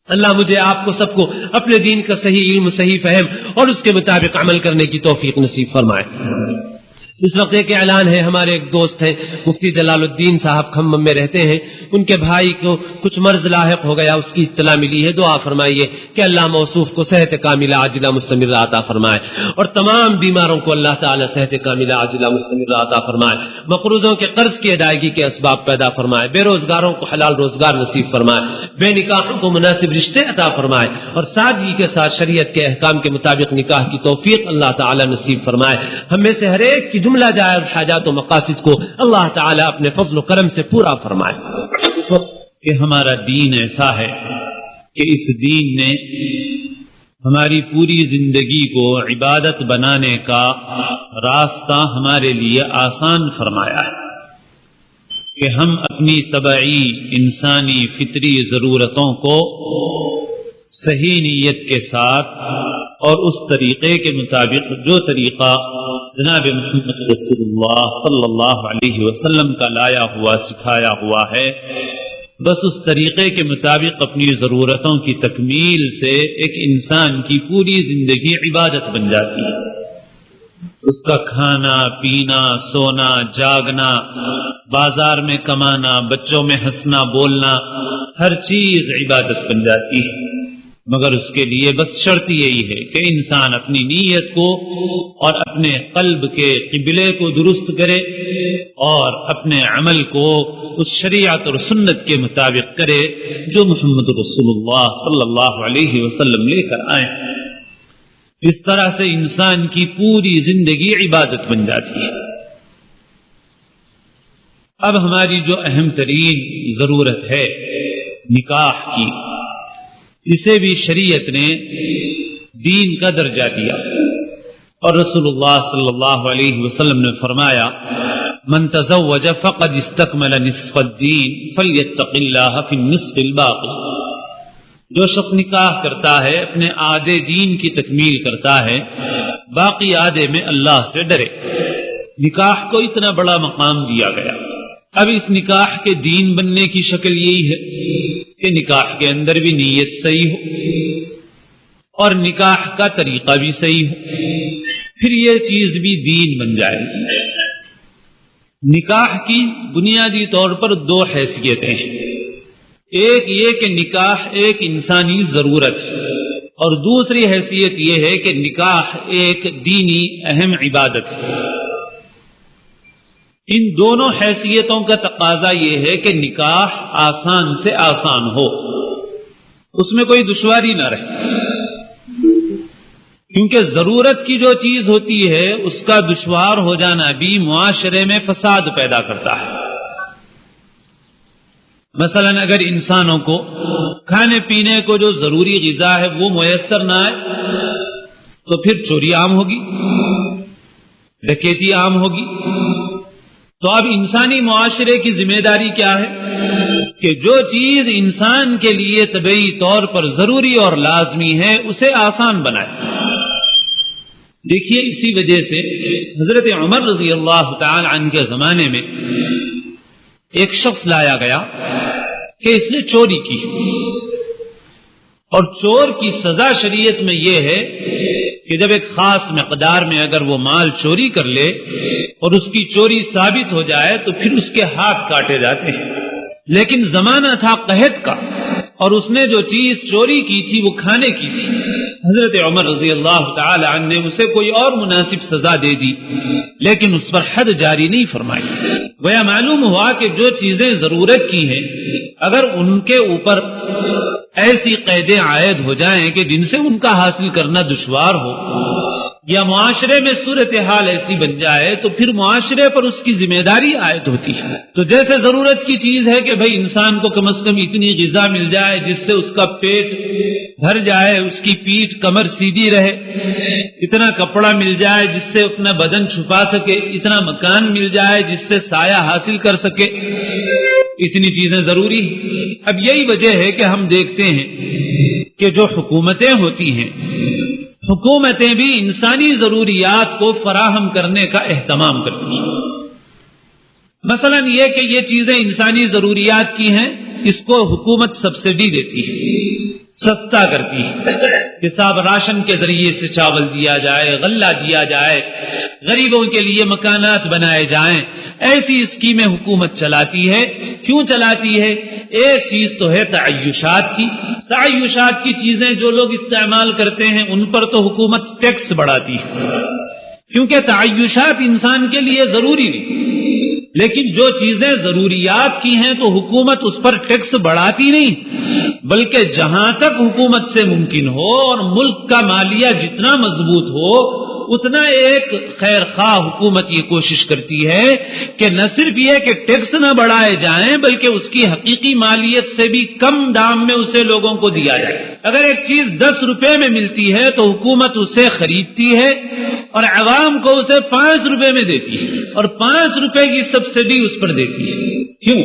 اللہ مجھے آپ کو سب کو اپنے دین کا صحیح علم, صحیح فہم اور اس کے مطابق عمل کرنے کی توفیق نصیب فرمائے. اس وقت ایک اعلان ہے. ہمارے ایک دوست ہیں مفتی جلال الدین صاحب, کھمم میں رہتے ہیں. ان کے بھائی کو کچھ مرض لاحق ہو گیا, اس کی اطلاع ملی ہے. دعا فرمائیے کہ اللہ موصوف کو صحت کاملہ عاجلہ مستمرہ عطا فرمائے اور تمام بیماروں کو اللہ تعالی صحت کاملہ عاجلہ مستمرہ عطا فرمائے. مقروضوں کے قرض کی ادائیگی کے اسباب پیدا فرمائے. بے روزگاروں کو حلال روزگار نصیب فرمائے. بے نکاحوں کو مناسب رشتے عطا فرمائے اور سادگی کے ساتھ شریعت کے احکام کے مطابق نکاح کی توفیق اللہ تعالی نصیب فرمائے. ہم میں سے ہر ایک کی جملہ جائز حاجات و مقاصد کو اللہ تعالی اپنے فضل و کرم سے پورا فرمائے. کہ ہمارا دین ایسا ہے کہ اس دین نے ہماری پوری زندگی کو عبادت بنانے کا راستہ ہمارے لیے آسان فرمایا ہے کہ ہم اپنی طبعی انسانی فطری ضرورتوں کو صحیح نیت کے ساتھ اور اس طریقے کے مطابق جو طریقہ جناب محمد رسول اللہ صلی اللہ علیہ وسلم کا لایا ہوا سکھایا ہوا ہے, بس اس طریقے کے مطابق اپنی ضرورتوں کی تکمیل سے ایک انسان کی پوری زندگی عبادت بن جاتی ہے. اس کا کھانا پینا سونا جاگنا, بازار میں کمانا, بچوں میں ہنسنا بولنا, ہر چیز عبادت بن جاتی ہے. مگر اس کے لیے بس شرط یہی ہے کہ انسان اپنی نیت کو اور اپنے قلب کے قبلے کو درست کرے اور اپنے عمل کو اس شریعت اور سنت کے مطابق کرے جو محمد رسول اللہ صلی اللہ علیہ وسلم لے کر آئے. اس طرح سے انسان کی پوری زندگی عبادت بن جاتی ہے. اب ہماری جو اہم ترین ضرورت ہے نکاح کی, اسے بھی شریعت نے دین کا درجہ دیا اور رسول اللہ صلی اللہ علیہ وسلم نے فرمایا من تزوج فقد استکمل نصف الدین فلیتق اللہ فی النصف الباقی. جو شخص نکاح کرتا ہے اپنے آدھے دین کی تکمیل کرتا ہے, باقی آدھے میں اللہ سے ڈرے. نکاح کو اتنا بڑا مقام دیا گیا. اب اس نکاح کے دین بننے کی شکل یہی ہے کہ نکاح کے اندر بھی نیت صحیح ہو اور نکاح کا طریقہ بھی صحیح ہو, پھر یہ چیز بھی دین بن جائے گی. نکاح کی بنیادی طور پر دو حیثیتیں ہیں. ایک یہ کہ نکاح ایک انسانی ضرورت ہے اور دوسری حیثیت یہ ہے کہ نکاح ایک دینی اہم عبادت ہے. ان دونوں حیثیتوں کا تقاضا یہ ہے کہ نکاح آسان سے آسان ہو, اس میں کوئی دشواری نہ رہے, کیونکہ ضرورت کی جو چیز ہوتی ہے اس کا دشوار ہو جانا بھی معاشرے میں فساد پیدا کرتا ہے. مثلا اگر انسانوں کو کھانے پینے کو جو ضروری غذا ہے وہ میسر نہ آئے تو پھر چوری عام ہوگی, ڈکیتی عام ہوگی. تو اب انسانی معاشرے کی ذمہ داری کیا ہے کہ جو چیز انسان کے لیے طبعی طور پر ضروری اور لازمی ہے اسے آسان بنائے. دیکھیے اسی وجہ سے حضرت عمر رضی اللہ تعالی عنہ کے زمانے میں ایک شخص لایا گیا کہ اس نے چوری کی, اور چور کی سزا شریعت میں یہ ہے کہ جب ایک خاص مقدار میں اگر وہ مال چوری کر لے اور اس کی چوری ثابت ہو جائے تو پھر اس کے ہاتھ کاٹے جاتے ہیں. لیکن زمانہ تھا قحط کا اور اس نے جو چیز چوری کی تھی وہ کھانے کی تھی. حضرت عمر رضی اللہ تعالی عنہ نے اسے کوئی اور مناسب سزا دے دی, لیکن اس پر حد جاری نہیں فرمائی. گویا معلوم ہوا کہ جو چیزیں ضرورت کی ہیں اگر ان کے اوپر ایسی قیدیں عائد ہو جائیں کہ جن سے ان کا حاصل کرنا دشوار ہو، یا معاشرے میں صورتحال ایسی بن جائے تو پھر معاشرے پر اس کی ذمہ داری عائد ہوتی ہے۔ تو جیسے ضرورت کی چیز ہے کہ بھئی انسان کو کم از کم اتنی غذا مل جائے جس سے اس کا پیٹ بھر جائے، اس کی پیٹھ کمر سیدھی رہے، اتنا کپڑا مل جائے جس سے اپنا بدن چھپا سکے، اتنا مکان مل جائے جس سے سایہ حاصل کر سکے، اتنی چیزیں ضروری ہیں۔ اب یہی وجہ ہے کہ ہم دیکھتے ہیں کہ جو حکومتیں ہوتی ہیں، حکومتیں بھی انسانی ضروریات کو فراہم کرنے کا اہتمام کرتی ہیں۔ مثلا یہ کہ یہ چیزیں انسانی ضروریات کی ہیں، اس کو حکومت سبسڈی دیتی ہے، سستا کرتی ہے، حساب راشن کے ذریعے سے چاول دیا جائے، غلہ دیا جائے، غریبوں کے لیے مکانات بنائے جائیں، ایسی اسکیمیں حکومت چلاتی ہے۔ کیوں چلاتی ہے؟ ایک چیز تو ہے تعیشات کی، تعیشات کی چیزیں جو لوگ استعمال کرتے ہیں ان پر تو حکومت ٹیکس بڑھاتی ہے، کیونکہ تعیشات انسان کے لیے ضروری نہیں، لیکن جو چیزیں ضروریات کی ہیں تو حکومت اس پر ٹیکس بڑھاتی نہیں، بلکہ جہاں تک حکومت سے ممکن ہو اور ملک کا مالیہ جتنا مضبوط ہو اتنا ایک خیر خواہ حکومت یہ کوشش کرتی ہے کہ نہ صرف یہ کہ ٹیکس نہ بڑھائے جائیں بلکہ اس کی حقیقی مالیت سے بھی کم دام میں اسے لوگوں کو دیا جائے۔ اگر ایک چیز 10 روپے میں ملتی ہے تو حکومت اسے خریدتی ہے اور عوام کو اسے 5 روپے میں دیتی ہے، اور 5 روپے کی سبسڈی اس پر دیتی ہے۔ کیوں؟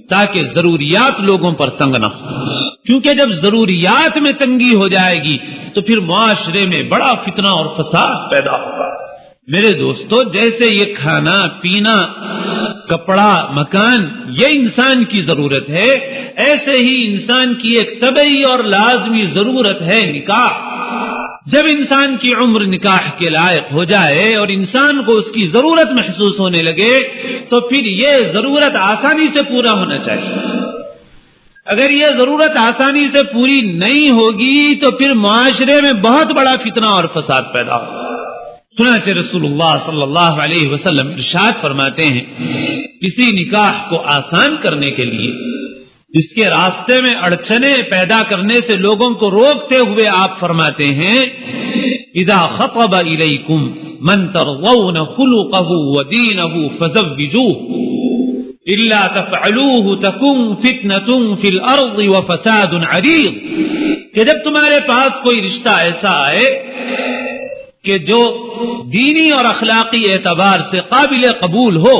تاکہ ضروریات لوگوں پر تنگ نہ ہو، کیونکہ جب ضروریات میں تنگی ہو جائے گی تو پھر معاشرے میں بڑا فتنہ اور فساد پیدا ہوگا۔ میرے دوستو، جیسے یہ کھانا پینا، کپڑا، مکان یہ انسان کی ضرورت ہے، ایسے ہی انسان کی ایک طبعی اور لازمی ضرورت ہے نکاح۔ جب انسان کی عمر نکاح کے لائق ہو جائے اور انسان کو اس کی ضرورت محسوس ہونے لگے تو پھر یہ ضرورت آسانی سے پورا ہونا چاہیے۔ اگر یہ ضرورت آسانی سے پوری نہیں ہوگی تو پھر معاشرے میں بہت بڑا فتنہ اور فساد پیدا ہوگا۔ چنانچہ رسول اللہ صلی اللہ علیہ وسلم ارشاد فرماتے ہیں، کسی نکاح کو آسان کرنے کے لیے اس کے راستے میں اڑچنے پیدا کرنے سے لوگوں کو روکتے ہوئے آپ فرماتے ہیں، اذا خطب الیکم من ترضون خلقه ودینه فزوجوه الا تفعلوه تکن فتنة فی الارض وفساد عریض، کہ جب تمہارے پاس کوئی رشتہ ایسا آئے کہ جو دینی اور اخلاقی اعتبار سے قابل قبول ہو،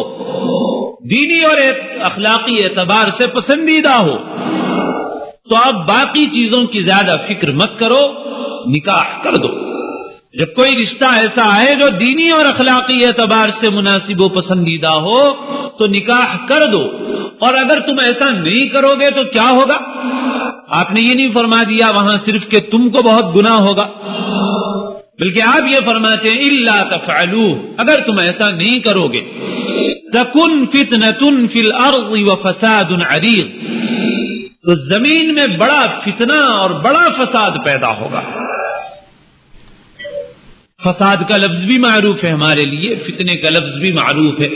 دینی اور اخلاقی اعتبار سے پسندیدہ ہو، تو آپ باقی چیزوں کی زیادہ فکر مت کرو، نکاح کر دو۔ جب کوئی رشتہ ایسا آئے جو دینی اور اخلاقی اعتبار سے مناسب و پسندیدہ ہو تو نکاح کر دو، اور اگر تم ایسا نہیں کرو گے تو کیا ہوگا؟ آپ نے یہ نہیں فرما دیا وہاں صرف کہ تم کو بہت گناہ ہوگا، بلکہ آپ یہ فرماتے ہیں الا تفعلوه، اگر تم ایسا نہیں کرو گے تکن فتنة فی الارض وفساد عریض، تو زمین میں بڑا فتنہ اور بڑا فساد پیدا ہوگا۔ فساد کا لفظ بھی معروف ہے ہمارے لیے، فتنے کا لفظ بھی معروف ہے،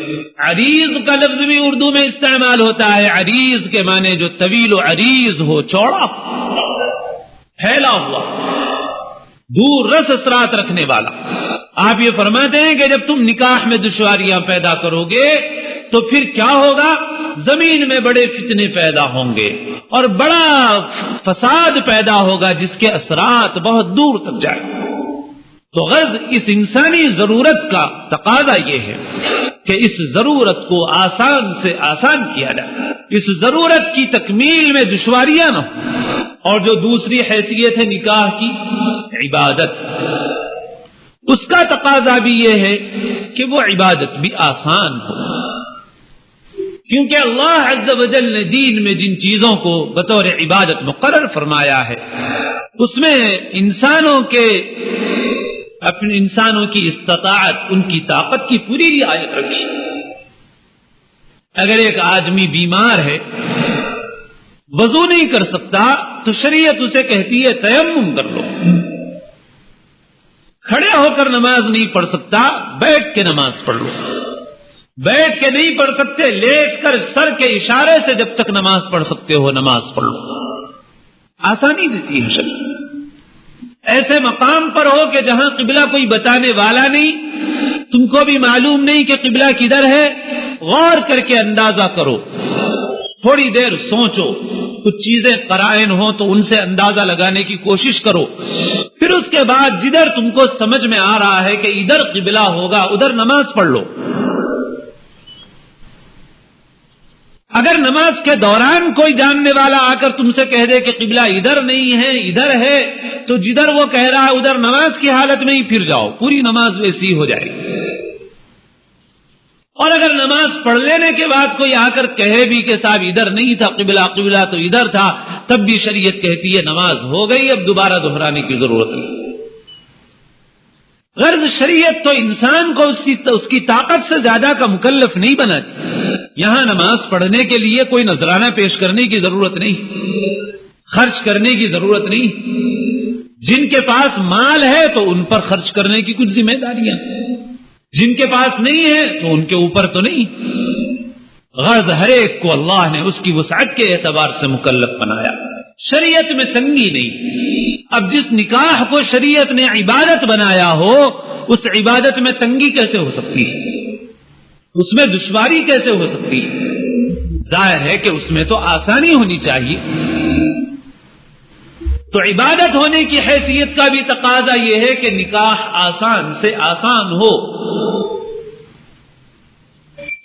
عریض کا لفظ بھی اردو میں استعمال ہوتا ہے۔ عریض کے معنی جو طویل و عریض ہو، چوڑا، پھیلا ہوا، دور رس اثرات رکھنے والا۔ آپ یہ فرماتے ہیں کہ جب تم نکاح میں دشواریاں پیدا کرو گے تو پھر کیا ہوگا؟ زمین میں بڑے فتنے پیدا ہوں گے اور بڑا فساد پیدا ہوگا جس کے اثرات بہت دور تک جائیں۔ تو غرض اس انسانی ضرورت کا تقاضا یہ ہے کہ اس ضرورت کو آسان سے آسان کیا جائے، اس ضرورت کی تکمیل میں دشواریاں نہ ہوں۔ اور جو دوسری حیثیت ہے نکاح کی، عبادت، اس کا تقاضا بھی یہ ہے کہ وہ عبادت بھی آسان ہو، کیونکہ اللہ عز و جل نے دین میں جن چیزوں کو بطور عبادت مقرر فرمایا ہے اس میں انسانوں کی استطاعت، ان کی طاقت کی پوری رعایت رکھی۔ اگر ایک آدمی بیمار ہے، وضو نہیں کر سکتا تو شریعت اسے کہتی ہے تیمم کر لو۔ کھڑے ہو کر نماز نہیں پڑھ سکتا، بیٹھ کے نماز پڑھ لو۔ بیٹھ کے نہیں پڑھ سکتے، لیٹ کر سر کے اشارے سے جب تک نماز پڑھ سکتے ہو نماز پڑھ لو. آسانی دیتی ہے شریعت. ایسے مقام پر ہو کہ جہاں قبلہ کوئی بتانے والا نہیں، تم کو بھی معلوم نہیں کہ قبلہ کدھر ہے، غور کر کے اندازہ کرو، تھوڑی دیر سوچو، کچھ چیزیں قرائن ہوں تو ان سے اندازہ لگانے کی کوشش کرو، پھر اس کے بعد جدھر تم کو سمجھ میں آ رہا ہے کہ ادھر قبلہ ہوگا ادھر نماز پڑھ لو. اگر نماز کے دوران کوئی جاننے والا آ کر تم سے کہہ دے کہ قبلہ ادھر نہیں ہے ادھر ہے، تو جدھر وہ کہہ رہا ہے ادھر نماز کی حالت میں ہی پھر جاؤ، پوری نماز ویسی ہو جائے گی. اور اگر نماز پڑھ لینے کے بعد کوئی آ کر کہے بھی کہ صاحب ادھر نہیں تھا قبلہ، قبلہ تو ادھر تھا، تب بھی شریعت کہتی ہے نماز ہو گئی، اب دوبارہ دہرانے کی ضرورت نہیں. غرض شریعت تو انسان کو اس کی طاقت سے زیادہ کا مکلف نہیں بناتی. یہاں نماز پڑھنے کے لیے کوئی نذرانہ پیش کرنے کی ضرورت نہیں، خرچ کرنے کی ضرورت نہیں. جن کے پاس مال ہے تو ان پر خرچ کرنے کی کچھ ذمہ داریاں، جن کے پاس نہیں ہے تو ان کے اوپر تو نہیں. غرض ہر ایک کو اللہ نے اس کی وسعت کے اعتبار سے مکلف بنایا، شریعت میں تنگی نہیں. اب جس نکاح کو شریعت نے عبادت بنایا ہو اس عبادت میں تنگی کیسے ہو سکتی ہے، اس میں دشواری کیسے ہو سکتی ہے؟ ظاہر ہے کہ اس میں تو آسانی ہونی چاہیے. تو عبادت ہونے کی حیثیت کا بھی تقاضا یہ ہے کہ نکاح آسان سے آسان ہو.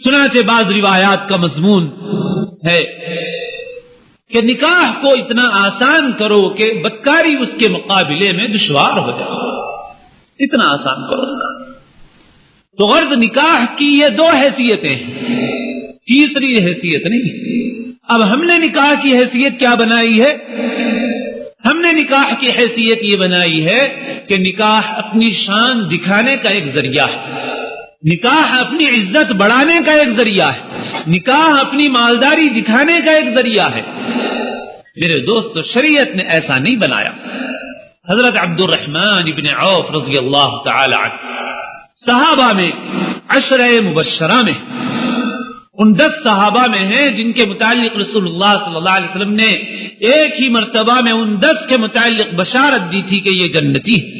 چنانچہ بعض روایات کا مضمون ہے کہ نکاح کو اتنا آسان کرو کہ بدکاری اس کے مقابلے میں دشوار ہو جائے، اتنا آسان کرو. تو غرض نکاح کی یہ دو حیثیتیں ہیں، تیسری حیثیت نہیں. اب ہم نے نکاح کی حیثیت کیا بنائی ہے؟ ہم نے نکاح کی حیثیت یہ بنائی ہے کہ نکاح اپنی شان دکھانے کا ایک ذریعہ ہے، نکاح اپنی عزت بڑھانے کا ایک ذریعہ ہے، نکاح اپنی مالداری دکھانے کا ایک ذریعہ ہے. میرے دوست، شریعت نے ایسا نہیں بنایا. حضرت عبد الرحمن ابن عوف رضی اللہ تعالی عنہ صحابہ میں 10 مبشرہ میں ان 10 صحابہ میں ہیں جن کے متعلق رسول اللہ صلی اللہ علیہ وسلم نے ایک ہی مرتبہ میں ان 10 کے متعلق بشارت دی تھی کہ یہ جنتی ہیں،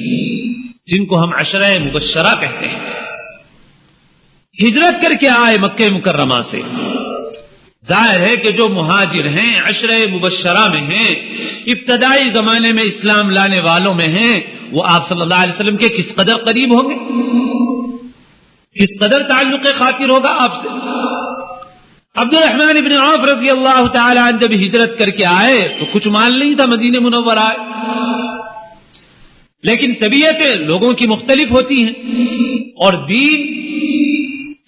جن کو ہم 10 مبشرہ کہتے ہیں. ہجرت کر کے آئے مکہ مکرمہ سے. ظاہر ہے کہ جو مہاجر ہیں 10 مبشرہ میں ہیں، ابتدائی زمانے میں اسلام لانے والوں میں ہیں، وہ آپ صلی اللہ علیہ وسلم کے کس قدر قریب ہوں گے، کس قدر تعلق خاطر ہوگا آپ سے. عبد الرحمن ابن عوف رضی اللہ تعالی عنہ جب ہجرت کر کے آئے تو کچھ مال نہیں تھا، مدینہ منورہ آئے، لیکن طبیعتیں لوگوں کی مختلف ہوتی ہیں اور دین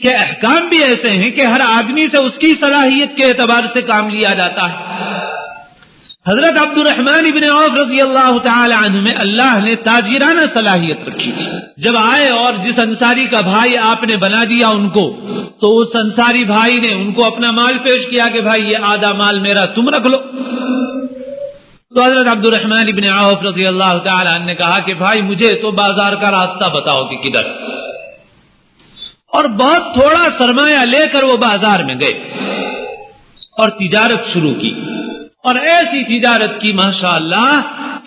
کہ احکام بھی ایسے ہیں کہ ہر آدمی سے اس کی صلاحیت کے اعتبار سے کام لیا جاتا ہے. حضرت عبد الرحمن ابن عوف رضی اللہ تعالی عنہ میں اللہ نے تاجرانہ صلاحیت رکھی تھی. جب آئے اور جس انصاری کا بھائی آپ نے بنا دیا ان کو، تو اس انصاری بھائی نے ان کو اپنا مال پیش کیا کہ بھائی یہ آدھا مال میرا تم رکھ لو. تو حضرت عبد الرحمن ابن عوف رضی اللہ تعالی عنہ نے کہا کہ بھائی مجھے تو بازار کا راستہ بتاؤ کہ کدھر، اور بہت تھوڑا سرمایہ لے کر وہ بازار میں گئے اور تجارت شروع کی، اور ایسی تجارت کی ماشاءاللہ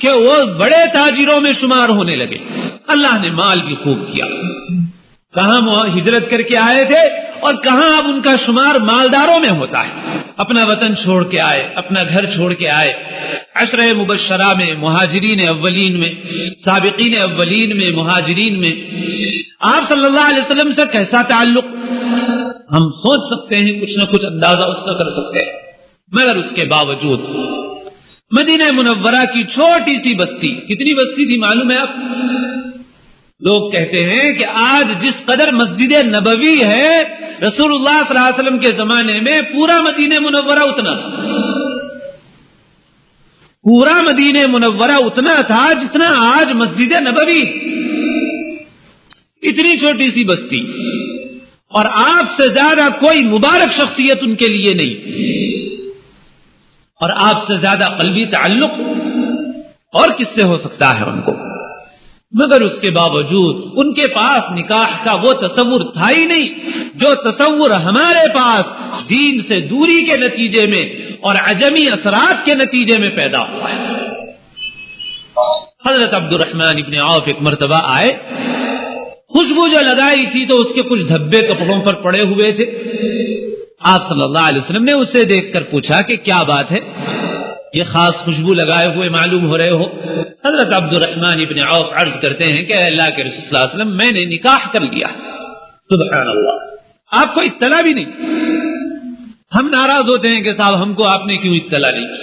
کہ وہ بڑے تاجروں میں شمار ہونے لگے. اللہ نے مال بھی خوب کیا. کہاں ہجرت کر کے آئے تھے اور کہاں اب ان کا شمار مالداروں میں ہوتا ہے. اپنا وطن چھوڑ کے آئے، اپنا گھر چھوڑ کے آئے. 10 مبشرہ میں، مہاجرین اولین میں، سابقین اولین میں، مہاجرین میں آپ صلی اللہ علیہ وسلم سے کیسا تعلق ہم سوچ سکتے ہیں، کچھ نہ کچھ اندازہ اس کا کر سکتے ہیں. مگر اس کے باوجود مدینہ منورہ کی چھوٹی سی بستی، کتنی بستی تھی معلوم ہے آپ؟ لوگ کہتے ہیں کہ آج جس قدر مسجد نبوی ہے رسول اللہ صلی اللہ علیہ وسلم کے زمانے میں پورا مدینہ منورہ اتنا، پورا مدینہ منورہ اتنا تھا جتنا آج مسجد نبوی. اتنی چھوٹی سی بستی، اور آپ سے زیادہ کوئی مبارک شخصیت ان کے لیے نہیں، اور آپ سے زیادہ قلبی تعلق اور کس سے ہو سکتا ہے ان کو. مگر اس کے باوجود ان کے پاس نکاح کا وہ تصور تھا ہی نہیں جو تصور ہمارے پاس دین سے دوری کے نتیجے میں اور عجمی اثرات کے نتیجے میں پیدا ہوا ہے۔ حضرت عبد الرحمن ابن عوف ایک مرتبہ آئے، خوشبو جو لگائی تھی تو اس کے کچھ دھبے کپڑوں پر پڑے ہوئے تھے۔ آپ صلی اللہ علیہ وسلم نے اسے دیکھ کر پوچھا کہ کیا بات ہے، یہ خاص خوشبو لگائے ہوئے معلوم ہو رہے ہو؟ حضرت عبد الرحمن ابن عوف عرض کرتے ہیں کہ اللہ کے رسول صلی اللہ علیہ وسلم میں نے نکاح کر لیا۔ سبحان اللہ، آپ کو اطلاع بھی نہیں۔ ہم ناراض ہوتے ہیں کہ صاحب ہم کو آپ نے کیوں اطلاع نہیں کی،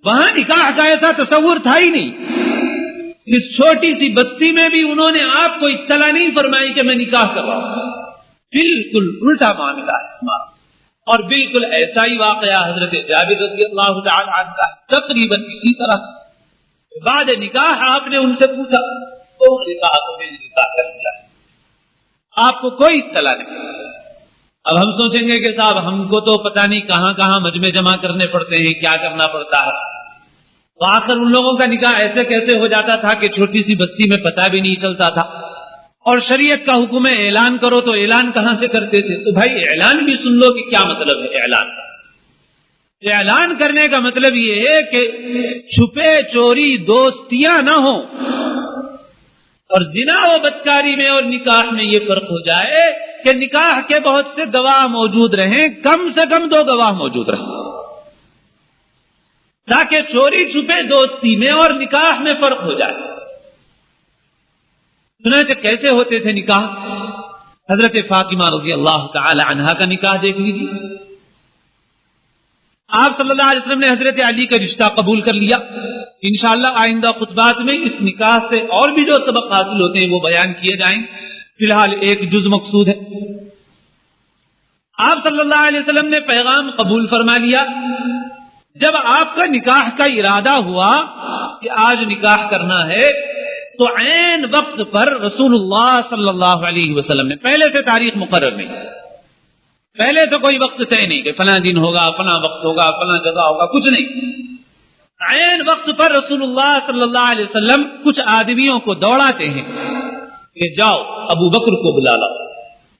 وہاں نکاح کا ایسا تصور تھا ہی نہیں۔ اس چھوٹی سی بستی میں بھی انہوں نے آپ کو اطلاع نہیں فرمائی کہ میں نکاح کر رہا ہوں۔ بالکل الٹا معاملہ ہے، اور بالکل ایسا ہی واقعہ حضرت جابر رضی اللہ تعالی عنہ کا تقریباً اسی طرح۔ بعد نکاح آپ نے ان سے پوچھا تو انہوں نے کہا کہ میں نے نکاح کر لیا، آپ کو کوئی اطلاع نہیں۔ اب ہم سوچیں گے کہ صاحب ہم کو تو پتہ نہیں کہاں کہاں مجمع جمع کرنے پڑتے ہیں، کیا کرنا پڑتا ہے، تو آخر ان لوگوں کا نکاح ایسے کیسے ہو جاتا تھا کہ چھوٹی سی بستی میں پتہ بھی نہیں چلتا تھا۔ اور شریعت کا حکم ہے اعلان کرو، تو اعلان کہاں سے کرتے تھے؟ تو بھائی اعلان بھی سن لو کہ کیا مطلب ہے اعلان کا۔ اعلان کرنے کا مطلب یہ ہے کہ چھپے چوری دوستیاں نہ ہوں، اور زنا و بدکاری میں اور نکاح میں یہ فرق ہو جائے کہ نکاح کے بہت سے گواہ موجود رہیں، کم سے کم 2 گواہ موجود رہیں، تاکہ چوری چھپے دوستی میں اور نکاح میں فرق ہو جائے۔ چنانچہ کیسے ہوتے تھے نکاح؟ حضرت فاطمہ رضی اللہ تعالی عنہا کا نکاح دیکھ لیجیے۔ آپ صلی اللہ علیہ وسلم نے حضرت علی کا رشتہ قبول کر لیا۔ انشاءاللہ آئندہ خطبات میں اس نکاح سے اور بھی جو سبق حاصل ہوتے ہیں وہ بیان کیے جائیں، فی الحال ایک جز مقصود ہے۔ آپ صلی اللہ علیہ وسلم نے پیغام قبول فرما لیا۔ جب آپ کا نکاح کا ارادہ ہوا کہ آج نکاح کرنا ہے، تو عین وقت پر رسول اللہ صلی اللہ علیہ وسلم نے، پہلے سے تاریخ مقرر نہیں، پہلے سے کوئی وقت طے نہیں کہ فلاں دن ہوگا، فلاں وقت ہوگا، فلاں جگہ ہوگا، کچھ نہیں، عین وقت پر رسول اللہ صلی اللہ علیہ وسلم کچھ آدمیوں کو دوڑاتے ہیں کہ جاؤ ابو بکر کو بلا لاؤ،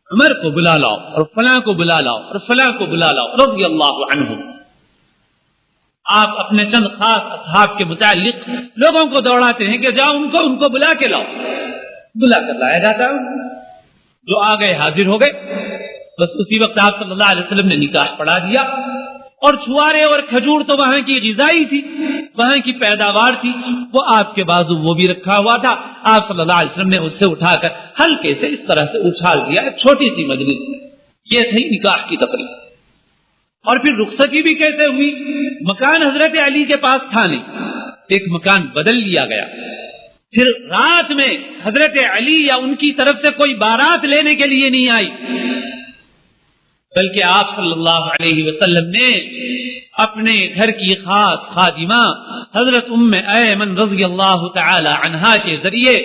عمر کو بلا لاؤ، اور فلاں کو بلا لاؤ، اور فلاں کو بلا لاؤ رضی اللہ عنہم۔ آپ اپنے چند خاص اصحاب کے متعلق لوگوں کو دوڑاتے ہیں کہ جاؤ ان کو بلا کے لاؤ، بلا کر لایا جاتا ہے، جو آ گئے حاضر ہو گئے۔ بس اسی وقت آپ صلی اللہ علیہ وسلم نے نکاح پڑھا دیا، اور چھوارے اور کھجور تو وہاں کی غذائی تھی، وہاں کی پیداوار تھی، وہ آپ کے بازو وہ بھی رکھا ہوا تھا۔ آپ صلی اللہ علیہ وسلم نے اس سے اٹھا کر ہلکے سے اس طرح سے اچھال دیا، ایک چھوٹی سی مجلس میں۔ یہ تھی نکاح کی تقریب۔ اور پھر رخصتی بھی کیسے ہوئی؟ مکان حضرت علی کے پاس تھا نہیں، ایک مکان بدل لیا گیا۔ پھر رات میں حضرت علی یا ان کی طرف سے کوئی بارات لینے کے لیے نہیں آئی، بلکہ آپ صلی اللہ علیہ وسلم نے اپنے گھر کی خاص خادمہ حضرت ام ایمن رضی اللہ تعالی عنہا کے ذریعے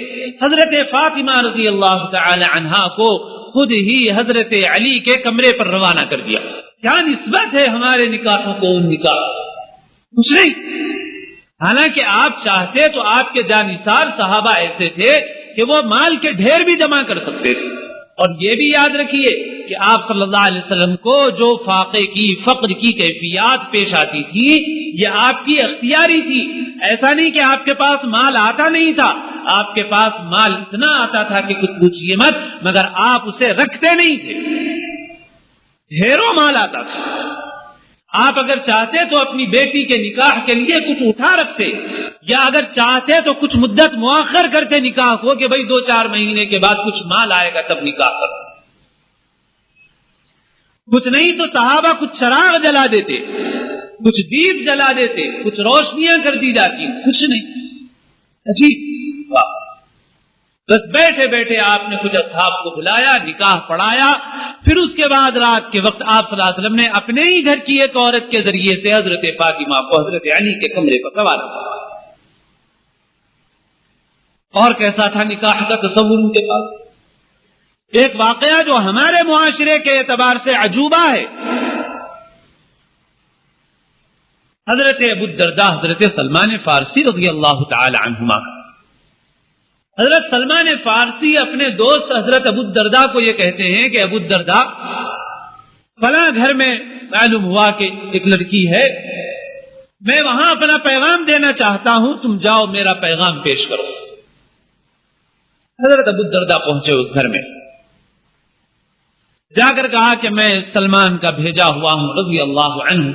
حضرت فاطمہ رضی اللہ تعالی عنہا کو خود ہی حضرت علی کے کمرے پر روانہ کر دیا۔ کیا نسبت ہے ہمارے نکاحوں کو ان نکاح؟ کچھ نہیں۔ حالانکہ آپ چاہتے تو آپ کے جانثار صحابہ ایسے تھے کہ وہ مال کے ڈھیر بھی جمع کر سکتے تھے۔ اور یہ بھی یاد رکھیے کہ آپ صلی اللہ علیہ وسلم کو جو فاقے کی، فقر کی کیفیات پیش آتی تھی، یہ آپ کی اختیاری تھی۔ ایسا نہیں کہ آپ کے پاس مال آتا نہیں تھا، آپ کے پاس مال اتنا آتا تھا کہ کچھ پوچھیے مت، مگر آپ اسے رکھتے نہیں تھے، ڈھیروں مال آتا تھا۔ آپ اگر چاہتے تو اپنی بیٹی کے نکاح کے لیے کچھ اٹھا رکھتے، یا اگر چاہتے تو کچھ مدت مؤخر کرتے نکاح کو کہ بھئی 2-4 مہینے کے بعد کچھ مال آئے گا تب نکاح کرو۔ کچھ نہیں تو صحابہ کچھ چراغ جلا دیتے، کچھ دیپ جلا دیتے، کچھ روشنیاں کر دی جاتی، کچھ نہیں۔ عجیب واہ۔ بس بیٹھے بیٹھے آپ نے کچھ اصحاب کو بلایا، نکاح پڑھایا، پھر اس کے بعد رات کے وقت آپ صلی اللہ علیہ وسلم نے اپنے ہی گھر کی ایک عورت کے ذریعے سے حضرت فاطمہ کو حضرت علی کے کمرے پر روانہ کیا۔ اور کیسا تھا نکاح کا تصور ان کے پاس؟ ایک واقعہ جو ہمارے معاشرے کے اعتبار سے عجوبہ ہے۔ حضرت ابو الدرداء حضرت سلمان فارسی رضی اللہ تعالی عنہما، حضرت سلمان فارسی اپنے دوست حضرت ابو الدرداء کو یہ کہتے ہیں کہ ابو الدرداء فلاں گھر میں معلوم ہوا کہ ایک لڑکی ہے، میں وہاں اپنا پیغام دینا چاہتا ہوں، تم جاؤ میرا پیغام پیش کرو۔ حضرت ابو الدرداء پہنچے اس گھر میں، جا کر کہا کہ میں سلمان کا بھیجا ہوا ہوں رضی اللہ عنہ،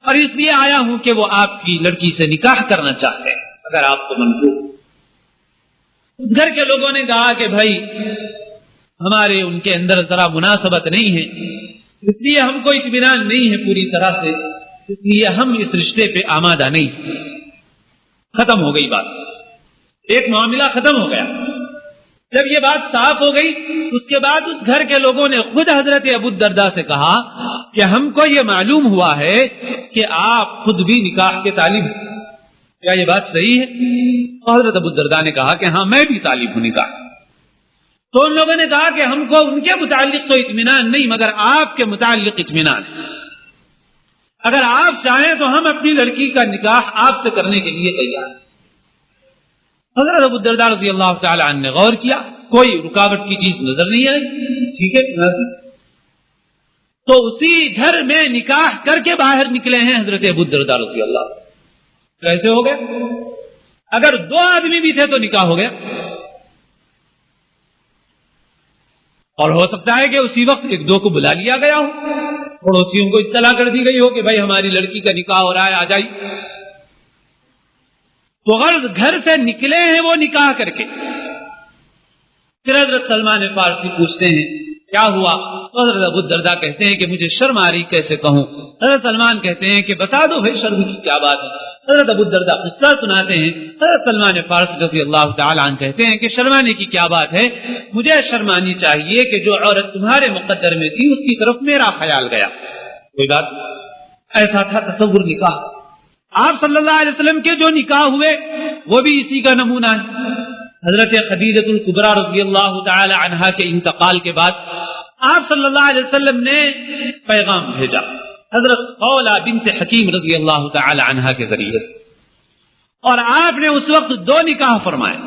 اور اس لیے آیا ہوں کہ وہ آپ کی لڑکی سے نکاح کرنا چاہتے ہیں اگر آپ کو منظور۔ اس گھر کے لوگوں نے کہا کہ بھائی ہمارے ان کے اندر ذرا مناسبت نہیں ہے، اس لیے ہم کو اطمینان نہیں ہے پوری طرح سے، اس لیے ہم اس رشتے پہ آمادہ نہیں۔ ختم ہو گئی بات، ایک معاملہ ختم ہو گیا۔ جب یہ بات صاف ہو گئی اس کے بعد اس گھر کے لوگوں نے خود حضرت ابو الدرداء سے کہا کہ ہم کو یہ معلوم ہوا ہے کہ آپ خود بھی نکاح کے طالب ہیں، کیا یہ بات صحیح ہے؟ حضرت ابو الدرداء نے کہا کہ ہاں میں بھی طالب ہوں نکاح۔ تو ان لوگوں نے کہا کہ ہم کو ان کے متعلق تو اطمینان نہیں مگر آپ کے متعلق اطمینان ہے، اگر آپ چاہیں تو ہم اپنی لڑکی کا نکاح آپ سے کرنے کے لیے تیار ہیں۔ حضرت ابو الدرداء رضی اللہ تعالی عنہ نے غور کیا، کوئی رکاوٹ کی چیز نظر نہیں آئی، ٹھیک ہے۔ تو اسی گھر میں نکاح کر کے باہر نکلے ہیں حضرت ابو الدرداء رضی اللہ۔ کیسے ہو گیا؟ اگر دو آدمی بھی تھے تو نکاح ہو گیا، اور ہو سکتا ہے کہ اسی وقت ایک دو کو بلا لیا گیا ہو، پڑوسیوں کو اطلاع کر دی گئی ہو کہ بھائی ہماری لڑکی کا نکاح ہو رہا ہے، آ جائیے۔ تو غرض گھر سے نکلے ہیں وہ نکاح کر کے۔ پھر حضرت سلمان فارسی پوچھتے ہیں کیا ہوا؟ تو حضرت ابو الدرداء کہتے ہیں کہ مجھے شرم آ رہی، کیسے کہوں؟ حضرت سلمان کہتے ہیں کہ بتا دو بھائی شرم کی کیا بات ہے۔ حضرت ابو الدرداء قصہ سناتے ہیں، حضرت سلمان فارسی رضی اللہ تعالی عنہ کہتے ہیں کہ شرمانے کی کیا بات ہے، مجھے شرمانی چاہیے کہ جو عورت تمہارے مقدر میں تھی اس کی طرف میرا خیال گیا، کوئی بات ایسا تھا تصور نکاح۔ آپ صلی اللہ علیہ وسلم کے جو نکاح ہوئے وہ بھی اسی کا نمونہ ہے۔ حضرت خدیجہ الکبریٰ رضی اللہ تعالی عنہا کے انتقال کے بعد آپ صلی اللہ علیہ وسلم نے پیغام بھیجا حضرت خولہ بنت حکیم رضی اللہ تعالی عنہا کے ذریعے، اور آپ نے اس وقت دو نکاح فرمائے،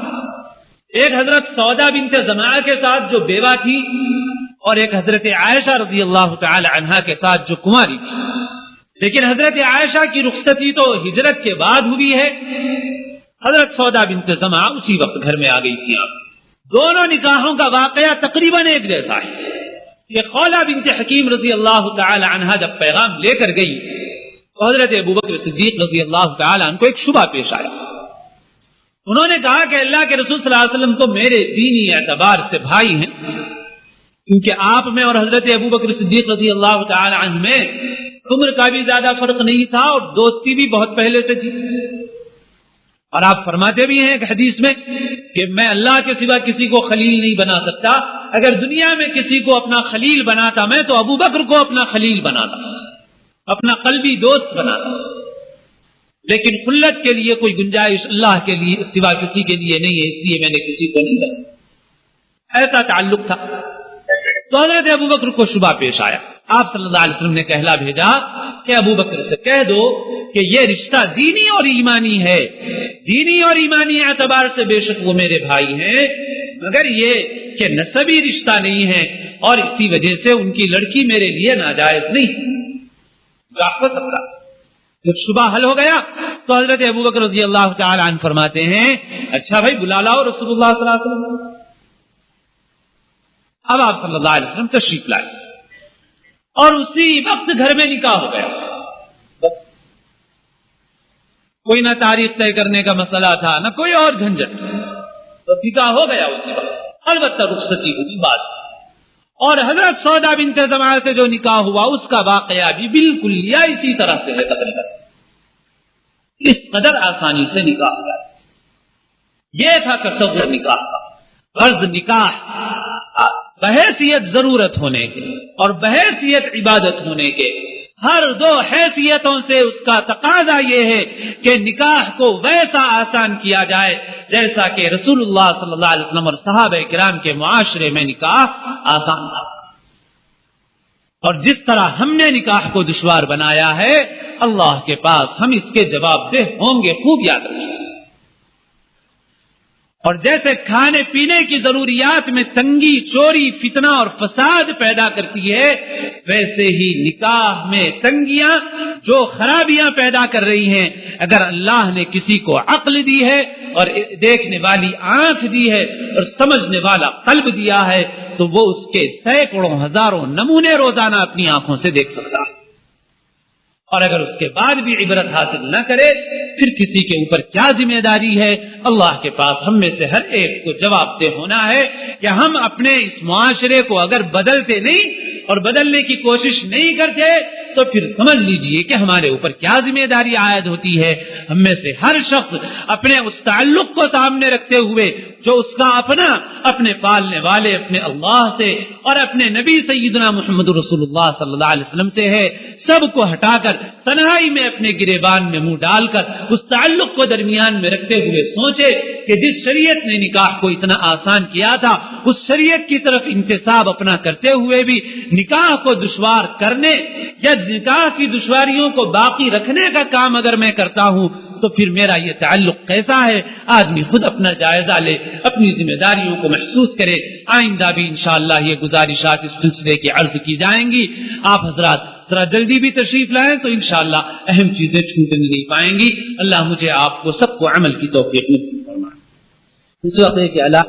ایک حضرت سودا بنت زمعہ کے ساتھ جو بیوہ تھی، اور ایک حضرت عائشہ رضی اللہ تعالی عنہا کے ساتھ جو کنواری تھی۔ لیکن حضرت عائشہ کی رخصتی تو ہجرت کے بعد ہوئی ہے، حضرت سودا بنت زمعہ اسی وقت گھر میں آ گئی تھی۔ آپ دونوں نکاحوں کا واقعہ تقریباً ایک جیسا ہے کہ خولہ بنت حکیم رضی اللہ تعالی عنہا جب پیغام لے کر گئی تو حضرت ابوبکر صدیق رضی اللہ تعالی عنہ کو ایک شبہ پیش آیا۔ انہوں نے کہا کہ اللہ کے رسول صلی اللہ علیہ وسلم تو میرے دینی اعتبار سے بھائی ہیں، کیونکہ آپ میں اور حضرت ابوبکر صدیق رضی اللہ تعالی عنہ میں عمر کا بھی زیادہ فرق نہیں تھا اور دوستی بھی بہت پہلے سے تھی، اور آپ فرماتے بھی ہیں ایک حدیث میں کہ میں اللہ کے سوا کسی کو خلیل نہیں بنا سکتا، اگر دنیا میں کسی کو اپنا خلیل بناتا میں تو ابو بکر کو اپنا خلیل بناتا، اپنا قلبی دوست بناتا، لیکن خلت کے لیے کوئی گنجائش اللہ کے لیے سوا کسی کے لیے نہیں ہے، اس لیے میں نے کسی کو نہیں بنا، ایسا تعلق تھا۔ تو حضرت ابو بکر کو شبہ پیش آیا، آپ صلی اللہ علیہ وسلم نے کہلا بھیجا کہ ابو بکر سے کہہ دو کہ یہ رشتہ دینی اور ایمانی ہے، دینی اور ایمانی اعتبار سے بے شک وہ میرے بھائی ہیں، مگر یہ کہ نسبی رشتہ نہیں ہے، اور اسی وجہ سے ان کی لڑکی میرے لیے ناجائز نہیں۔ جب شبہ حل ہو گیا تو حضرت ابو بکر رضی اللہ تعالی عنہ فرماتے ہیں اچھا بھائی بلا لاؤ رسول اللہ صلی اللہ علیہ وسلم۔ اب آپ صلی اللہ علیہ وسلم تشریف لائے اور اسی وقت گھر میں نکاح ہو گیا، بس کوئی نہ تاریخ طے کرنے کا مسئلہ تھا نہ کوئی اور جھنجٹ، بس نکاح ہو گیا اسی وقت، البتہ رخصتی ہوئی بات۔ اور حضرت سودا بنت زمعہ سے جو نکاح ہوا اس کا واقعہ بھی بالکل یا اسی طرح سے ہے تقریباً، اس قدر آسانی سے نکاح ہوا۔ یہ تھا تصور نکاح کا۔ فرض نکاح بحیثیت ضرورت ہونے کے اور بحیثیت عبادت ہونے کے، ہر دو حیثیتوں سے اس کا تقاضا یہ ہے کہ نکاح کو ویسا آسان کیا جائے جیسا کہ رسول اللہ صلی اللہ علیہ وسلم اور صحابہ کرام کے معاشرے میں نکاح آسان تھا، اور جس طرح ہم نے نکاح کو دشوار بنایا ہے اللہ کے پاس ہم اس کے جواب دہ ہوں گے، خوب یاد رکھیے۔ اور جیسے کھانے پینے کی ضروریات میں تنگی، چوری، فتنہ اور فساد پیدا کرتی ہے، ویسے ہی نکاح میں تنگیاں جو خرابیاں پیدا کر رہی ہیں، اگر اللہ نے کسی کو عقل دی ہے اور دیکھنے والی آنکھ دی ہے اور سمجھنے والا قلب دیا ہے تو وہ اس کے سینکڑوں ہزاروں نمونے روزانہ اپنی آنکھوں سے دیکھ سکتا ہے، اور اگر اس کے بعد بھی عبرت حاصل نہ کرے پھر کسی کے اوپر کیا ذمہ داری ہے؟ اللہ کے پاس ہم میں سے ہر ایک کو جواب دہ ہونا ہے کہ ہم اپنے اس معاشرے کو اگر بدلتے نہیں اور بدلنے کی کوشش نہیں کرتے تو پھر سمجھ لیجئے کہ ہمارے اوپر کیا ذمہ داری عائد ہوتی ہے۔ ہم میں سے ہر شخص اپنے اس تعلق کو سامنے رکھتے ہوئے جو اس کا اپنے پالنے والے اپنے اللہ سے اور اپنے نبی سیدنا محمد رسول اللہ صلی اللہ علیہ وسلم سے ہے، سب کو ہٹا کر تنہائی میں اپنے گریبان میں منہ ڈال کر اس تعلق کو درمیان میں رکھتے ہوئے سوچے کہ جس شریعت نے نکاح کو اتنا آسان کیا تھا اس شریعت کی طرف انتساب اپنا کرتے ہوئے بھی نکاح کو دشوار کرنے یا نکاح کی دشواریوں کو باقی رکھنے کا کام اگر میں کرتا ہوں تو پھر میرا یہ تعلق کیسا ہے؟ آدمی خود اپنا جائزہ لے، اپنی ذمہ داریوں کو محسوس کرے۔ آئندہ بھی انشاءاللہ یہ گزارشات اس سلسلے کی عرض کی جائیں گی۔ آپ حضرات ذرا جلدی بھی تشریف لائیں تو انشاءاللہ اہم چیزیں چھوٹنے نہیں پائیں گی۔ اللہ مجھے آپ کو سب کو عمل کی توفیق نصیب فرمائے۔ اس وقت کہ اللہ